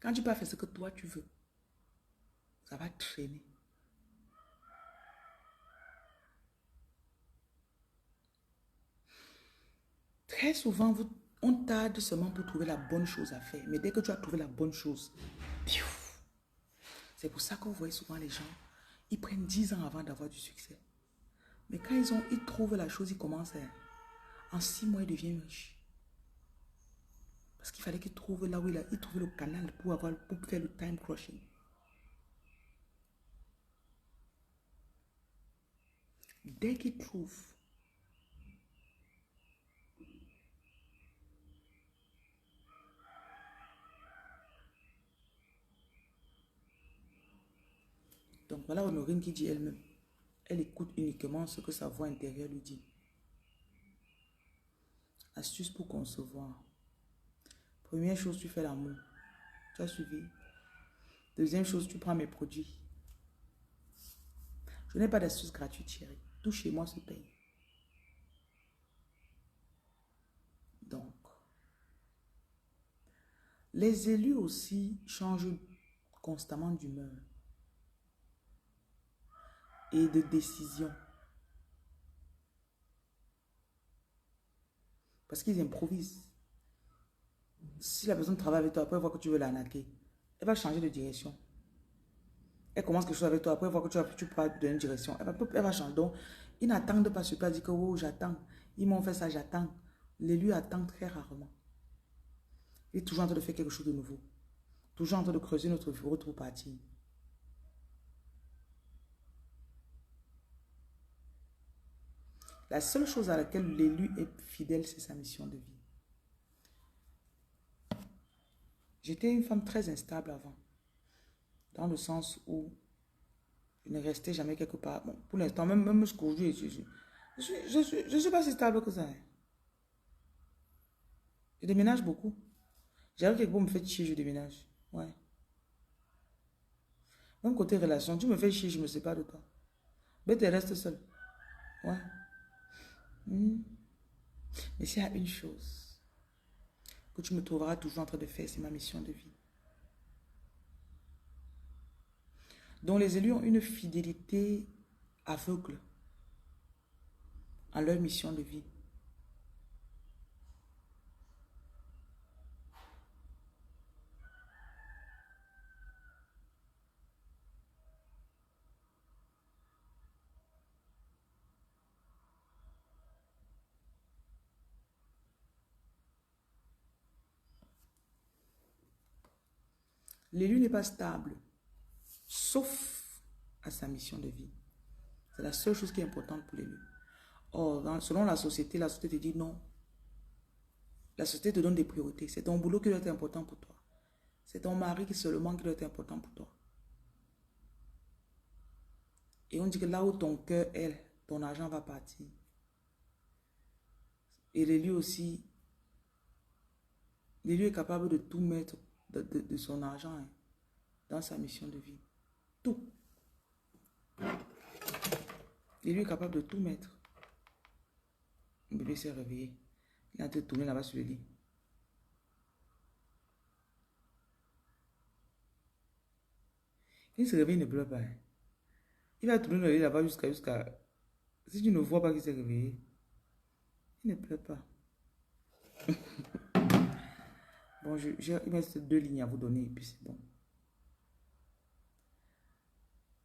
Quand tu peux faire ce que toi tu veux, ça va traîner. Très souvent, on tarde seulement pour trouver la bonne chose à faire. Mais dès que tu as trouvé la bonne chose, c'est pour ça que vous voyez souvent les gens, ils prennent 10 ans avant d'avoir du succès. Mais quand ils trouvent la chose, ils commencent en 6 mois, ils deviennent riches. Parce qu'il fallait qu'ils trouvent là où il trouvait le canal pour faire le time crushing. Dès qu'ils trouvent, donc voilà Honorine qui dit elle-même, elle écoute uniquement ce que sa voix intérieure lui dit. Astuce pour concevoir. Première chose, tu fais l'amour. Tu as suivi. Deuxième chose, tu prends mes produits. Je n'ai pas d'astuce gratuite, chérie. Tout chez moi se paye. Donc, les élus aussi changent constamment d'humeur et de décision. Parce qu'ils improvisent. Si la personne travaille avec toi, après voir que tu veux l'arnaquer, elle va changer de direction. Elle commence quelque chose avec toi, après voir que tu peux donner une direction, elle va changer. Donc, ils n'attendent pas sur place, dire que oh, j'attends. Ils m'ont fait ça, j'attends. L'élu attend très rarement. Il est toujours en train de faire quelque chose de nouveau. Toujours en train de creuser notre route pour partir. La seule chose à laquelle l'élu est fidèle, c'est sa mission de vie. J'étais une femme très instable avant. dans le sens où je ne restais jamais quelque part. Bon, pour l'instant, même aujourd'hui, je suis pas si stable que ça, hein. Je déménage beaucoup. J'arrive quelque part, me fait chier, je déménage. Ouais. Même côté relation, tu me fais chier, je me sépare de toi. Mais tu restes seul. Ouais. Hmm. Mais s'il y a une chose que tu me trouveras toujours en train de faire, c'est ma mission de vie. Donc les élus ont une fidélité aveugle à leur mission de vie. L'élu n'est pas stable, sauf à sa mission de vie. C'est la seule chose qui est importante pour l'élu. Or, selon la société te dit non. La société te donne des priorités. C'est ton boulot qui doit être important pour toi. C'est ton mari qui seulement qui doit être important pour toi. Et on dit que là où ton cœur est, ton argent va partir. Et l'élu aussi, l'élu est capable de tout mettre de son argent, hein, dans sa mission de vie. Tout. L'élu est capable de tout mettre. Le bébé s'est réveillé. Il a été tourné là-bas sur le lit. Il se réveille, il ne pleure pas, hein. Il va tourner le lit là-bas jusqu'à... Si tu ne vois pas qu'il s'est réveillé, il ne pleure pas. Bon, il me reste 2 lignes à vous donner et puis c'est bon.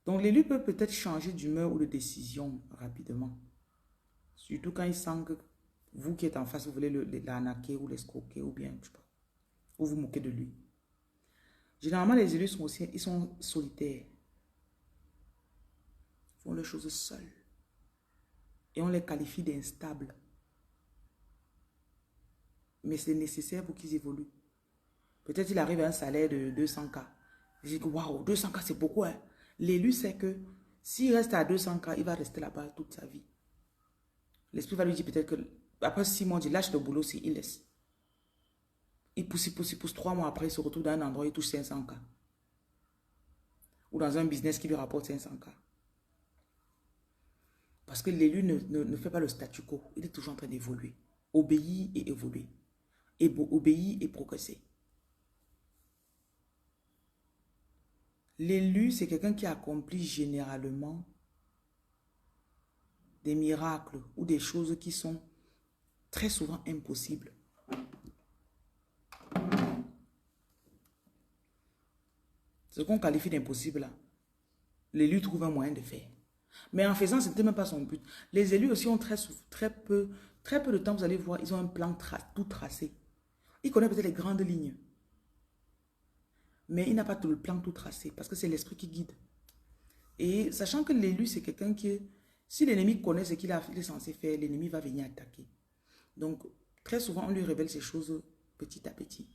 Donc l'élu peut peut-être changer d'humeur ou de décision rapidement. Surtout quand il sent que vous qui êtes en face, vous voulez l'arnaquer ou l'escroquer ou bien, je sais pas, ou vous moquer de lui. Généralement, les élus sont aussi, ils sont solitaires. Ils font les choses seuls. Et on les qualifie d'instables. Mais c'est nécessaire pour qu'ils évoluent. Peut-être qu'il arrive à un salaire de 200K. Je dis que waouh, 200K c'est beaucoup, hein. L'élu sait que s'il reste à 200K, il va rester là-bas toute sa vie. L'esprit va lui dire peut-être que après 6 mois, il lâche le boulot s'il laisse. Il pousse 3 mois après, il se retrouve dans un endroit, il touche 500K. Ou dans un business qui lui rapporte 500K. Parce que l'élu ne fait pas le statu quo. Il est toujours en train d'évoluer. Obéir et évoluer. Obéir et progresser. L'élu, c'est quelqu'un qui accomplit généralement des miracles ou des choses qui sont très souvent impossibles. Ce qu'on qualifie d'impossible là, l'élu trouve un moyen de faire. Mais en faisant, ce n'était même pas son but. Les élus aussi ont très peu de temps, vous allez voir, ils ont un plan tout tracé. Il connaît peut-être les grandes lignes. Mais il n'a pas tout le plan tout tracé parce que c'est l'esprit qui guide. Et sachant que l'élu, c'est quelqu'un qui, si l'ennemi connaît ce qu'il est censé faire, l'ennemi va venir attaquer. Donc, très souvent, on lui révèle ces choses petit à petit.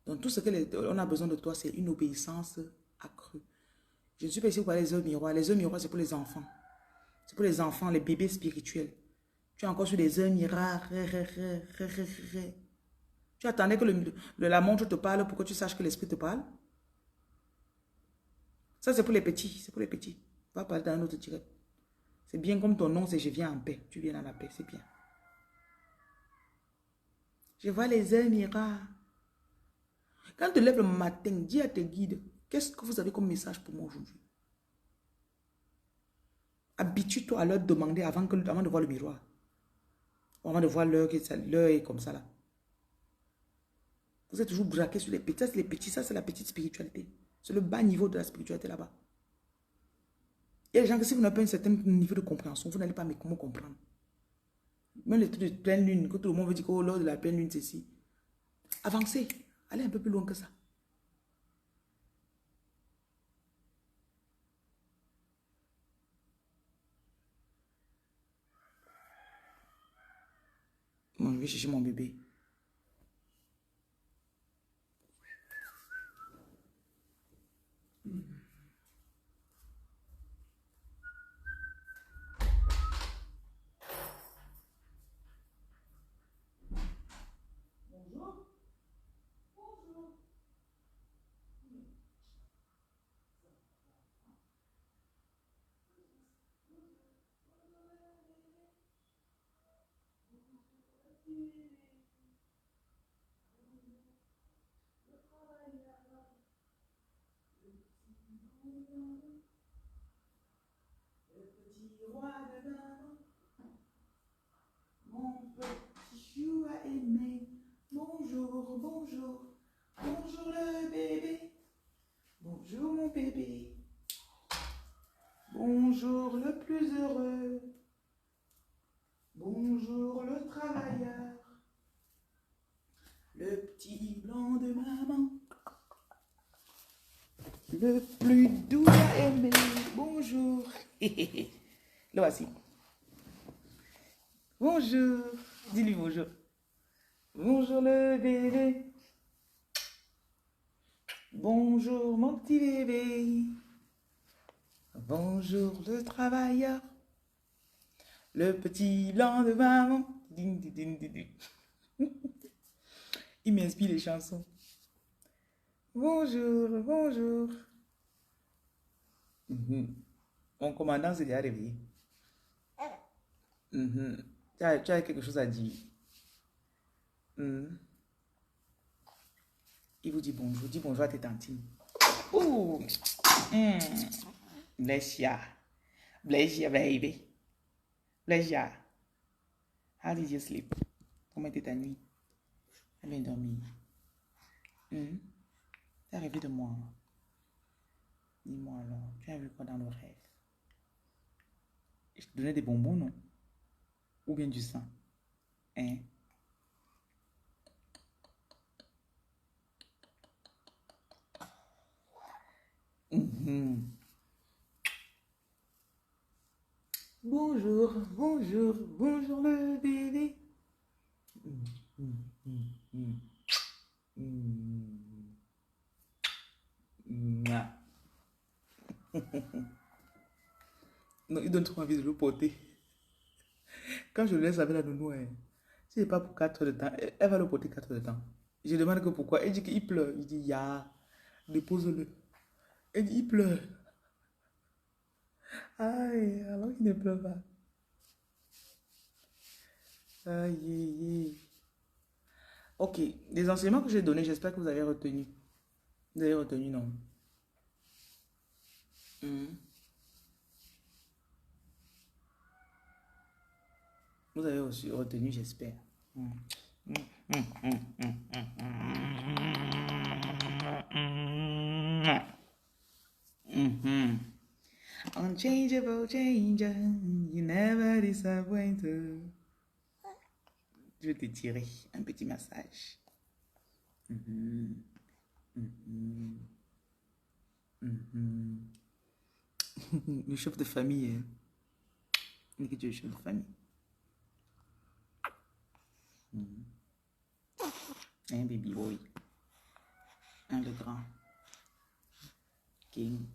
Donc, tout ce qu'on a besoin de toi, c'est une obéissance accrue. Je ne suis pas ici pour parler des œufs miroirs. Les œufs miroirs, c'est pour les enfants. C'est pour les enfants, les bébés spirituels. Tu es encore sur des œufs miroirs. Tu attendais que la montre te parle pour que tu saches que l'esprit te parle. Ça, c'est pour les petits. C'est pour les petits. On va parler dans un autre direct. C'est bien comme ton nom, c'est je viens en paix. Tu viens dans la paix, c'est bien. Je vois les œufs miroirs. Quand tu te lèves le matin, dis à tes guides, qu'est-ce que vous avez comme message pour moi aujourd'hui? Habitue-toi à leur demander avant de voir le miroir. Ou avant de voir l'heure est comme ça là. Vous êtes toujours braqué sur les petits. Ça, c'est les petits. Ça, c'est la petite spiritualité. C'est le bas niveau de la spiritualité là-bas. Il y a des gens que si vous n'avez pas un certain niveau de compréhension, vous n'allez pas mais comment comprendre. Même les trucs de pleine lune, que tout le monde veut dire que lors de la pleine lune, c'est ci. Avancez. Allez un peu plus loin que ça. Bon, je vais chercher mon bébé. Le petit roi de maman, mon petit chou a aimé. Bonjour, bonjour, bonjour le bébé. Bonjour mon bébé. Bonjour le plus heureux. Bonjour le travailleur. Le petit blanc de maman. Le plus doux à aimer. Bonjour. Le voici. Bonjour. Dis-lui bonjour. Bonjour le bébé. Bonjour mon petit bébé. Bonjour le travailleur. Le petit blanc de maman. Ding, ding, ding, ding, ding. Il m'inspire les chansons. Bonjour, bonjour. Mon commandant s'est déjà réveillé. Tu as quelque chose à dire. Il vous dit bonjour. Dis bonjour à tes tantines. Ouh. Bless ya. Bless ya, baby. Bless ya. How did you sleep? Comment était ta nuit? Tu as bien dormi? Tu as rêvé de moi? Dis-moi alors, tu as vu quoi dans le rêve? Je te donnais des bonbons, non? Ou bien du sang? Hein? Bonjour, bonjour, bonjour le bébé. Non, il donne trop envie de le porter. Quand je le laisse avec la nounou, si c'est pas pour 4 heures de temps, elle va le porter 4 heures de temps. Je demande que pourquoi. Elle dit qu'il pleure. Il dit, ya, dépose-le. Elle dit, il pleure. Aïe, alors qu'il ne pleure pas. Aïe, aïe, aïe. Ok, les enseignements que j'ai donnés, j'espère que vous avez retenu. Vous avez retenu, non? Vous avez aussi retenu, j'espère. Unchangeable changer, you never disappoint. Je vais te tirer un petit massage. Le chef de famille. Il dit que tu es le chef de famille. Un baby boy. Un le grand. King.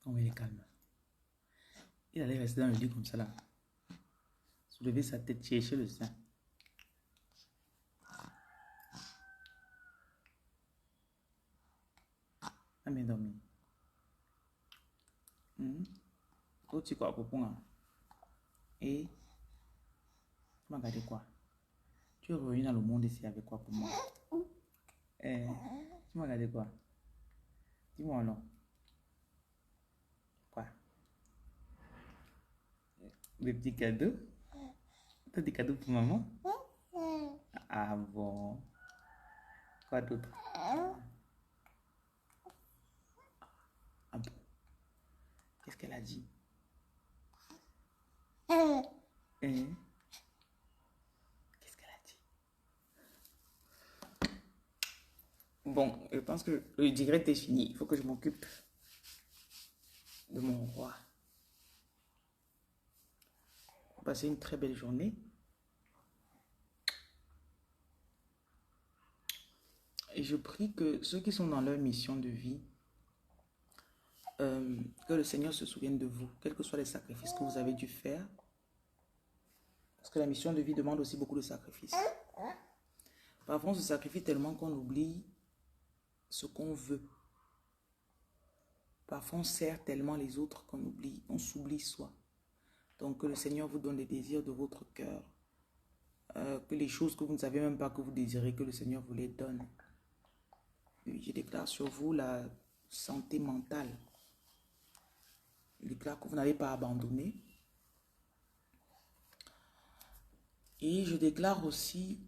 On va les calme. Il allait rester dans le lit comme ça là. Soulever sa tête, chercher le sein. Ah, mais dormi. Oh, tu quoi, pour et tu m'as gardé quoi? Tu es revenu dans le monde ici avec quoi pour moi? Tu m'as gardé quoi? Dis-moi alors. Quoi? Des petits cadeaux? T'as des cadeaux pour maman? Ah bon? Quoi d'autre? Ah bon? Qu'est-ce qu'elle a dit? Qu'est-ce qu'elle a dit? Bon, je pense que le direct est fini. Il faut que je m'occupe de mon roi. Passez une très belle journée. Et je prie que ceux qui sont dans leur mission de vie, que le Seigneur se souvienne de vous, quels que soient les sacrifices que vous avez dû faire Parce que la mission de vie demande aussi beaucoup de sacrifices. Parfois, on se sacrifie tellement qu'on oublie ce qu'on veut. Parfois, on sert tellement les autres qu'on oublie, on s'oublie soi. Donc, que le Seigneur vous donne les désirs de votre cœur. Que les choses que vous ne savez même pas que vous désirez, que le Seigneur vous les donne. Oui, je déclare sur vous la santé mentale. Je déclare que vous n'allez pas abandonner. Et je déclare aussi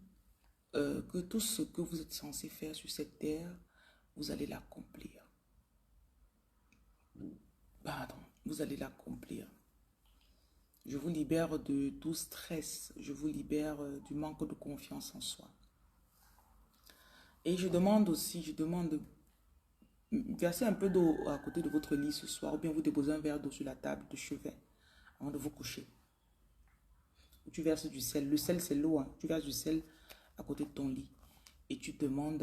que tout ce que vous êtes censé faire sur cette terre, vous allez l'accomplir. Pardon, vous allez l'accomplir. Je vous libère de tout stress. Je vous libère du manque de confiance en soi. Et je demande aussi, de verser un peu d'eau à côté de votre lit ce soir, ou bien vous déposez un verre d'eau sur la table de chevet avant de vous coucher. Tu verses du sel. Le sel, c'est l'eau. Hein. Tu verses du sel à côté de ton lit. Et tu demandes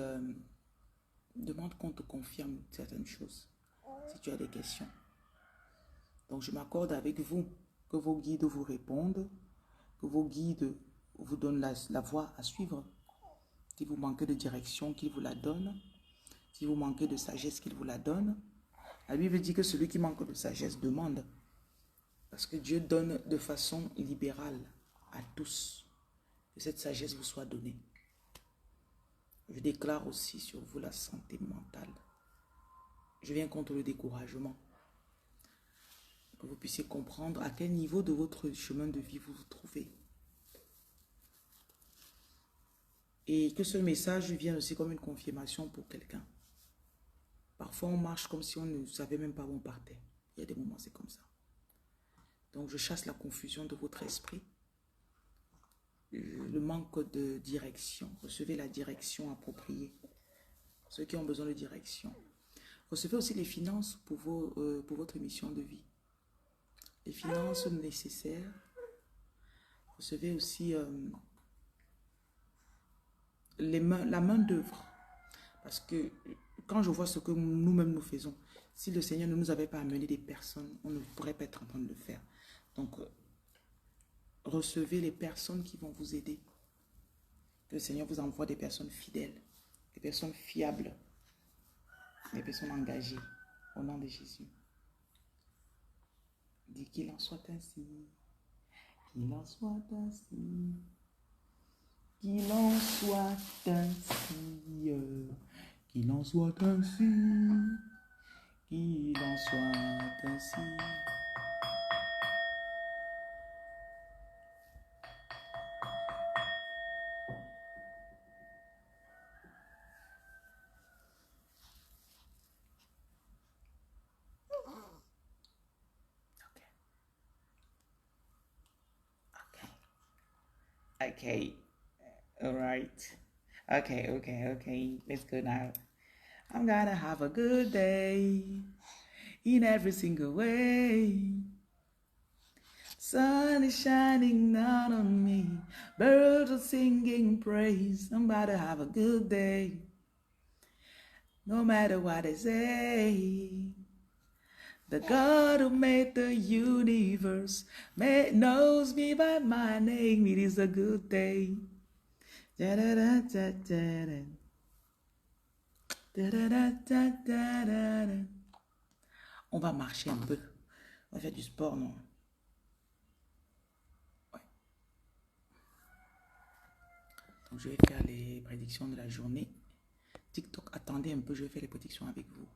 qu'on te confirme certaines choses. Si tu as des questions. Donc, je m'accorde avec vous. Que vos guides vous répondent. Que vos guides vous donnent la voie à suivre. Si vous manquez de direction, qu'ils vous la donnent. Si vous manquez de sagesse, qu'ils vous la donnent. La Bible dit que celui qui manque de sagesse demande. Parce que Dieu donne de façon libérale à tous. Que cette sagesse vous soit donnée. Je déclare aussi sur vous la santé mentale. Je viens contre le découragement. Que vous puissiez comprendre à quel niveau de votre chemin de vie vous vous trouvez. Et que ce message vienne aussi comme une confirmation pour quelqu'un. Parfois, on marche comme si on ne savait même pas où on partait. Il y a des moments, c'est comme ça. Donc, je chasse la confusion de votre esprit. Le manque de direction. Recevez la direction appropriée. Ceux qui ont besoin de direction. Recevez aussi les finances pour votre mission de vie. Les finances nécessaires. Recevez aussi la main d'œuvre. Parce que quand je vois ce que nous-mêmes nous faisons, si le Seigneur ne nous avait pas amené des personnes, on ne pourrait pas être en train de le faire. Donc, recevez les personnes qui vont vous aider. Que le Seigneur vous envoie des personnes fidèles, des personnes fiables, des personnes engagées. Au nom de Jésus. Dis qu'il en soit ainsi. Qu'il en soit ainsi. Qu'il en soit ainsi. Qu'il en soit ainsi. Qu'il en soit ainsi. Okay. All right. Okay. Let's go now. I'm gonna have a good day in every single way. Sun is shining down on me. Birds are singing praise. I'm about to have a good day. No matter what they say. The God who made the universe knows me by my name. It is a good day. Da da da da da da. Da da da da da da da. On va marcher un peu. On va faire du sport, non? Ouais. Donc je vais faire les prédictions de la journée. TikTok, attendez un peu, je vais faire les prédictions avec vous.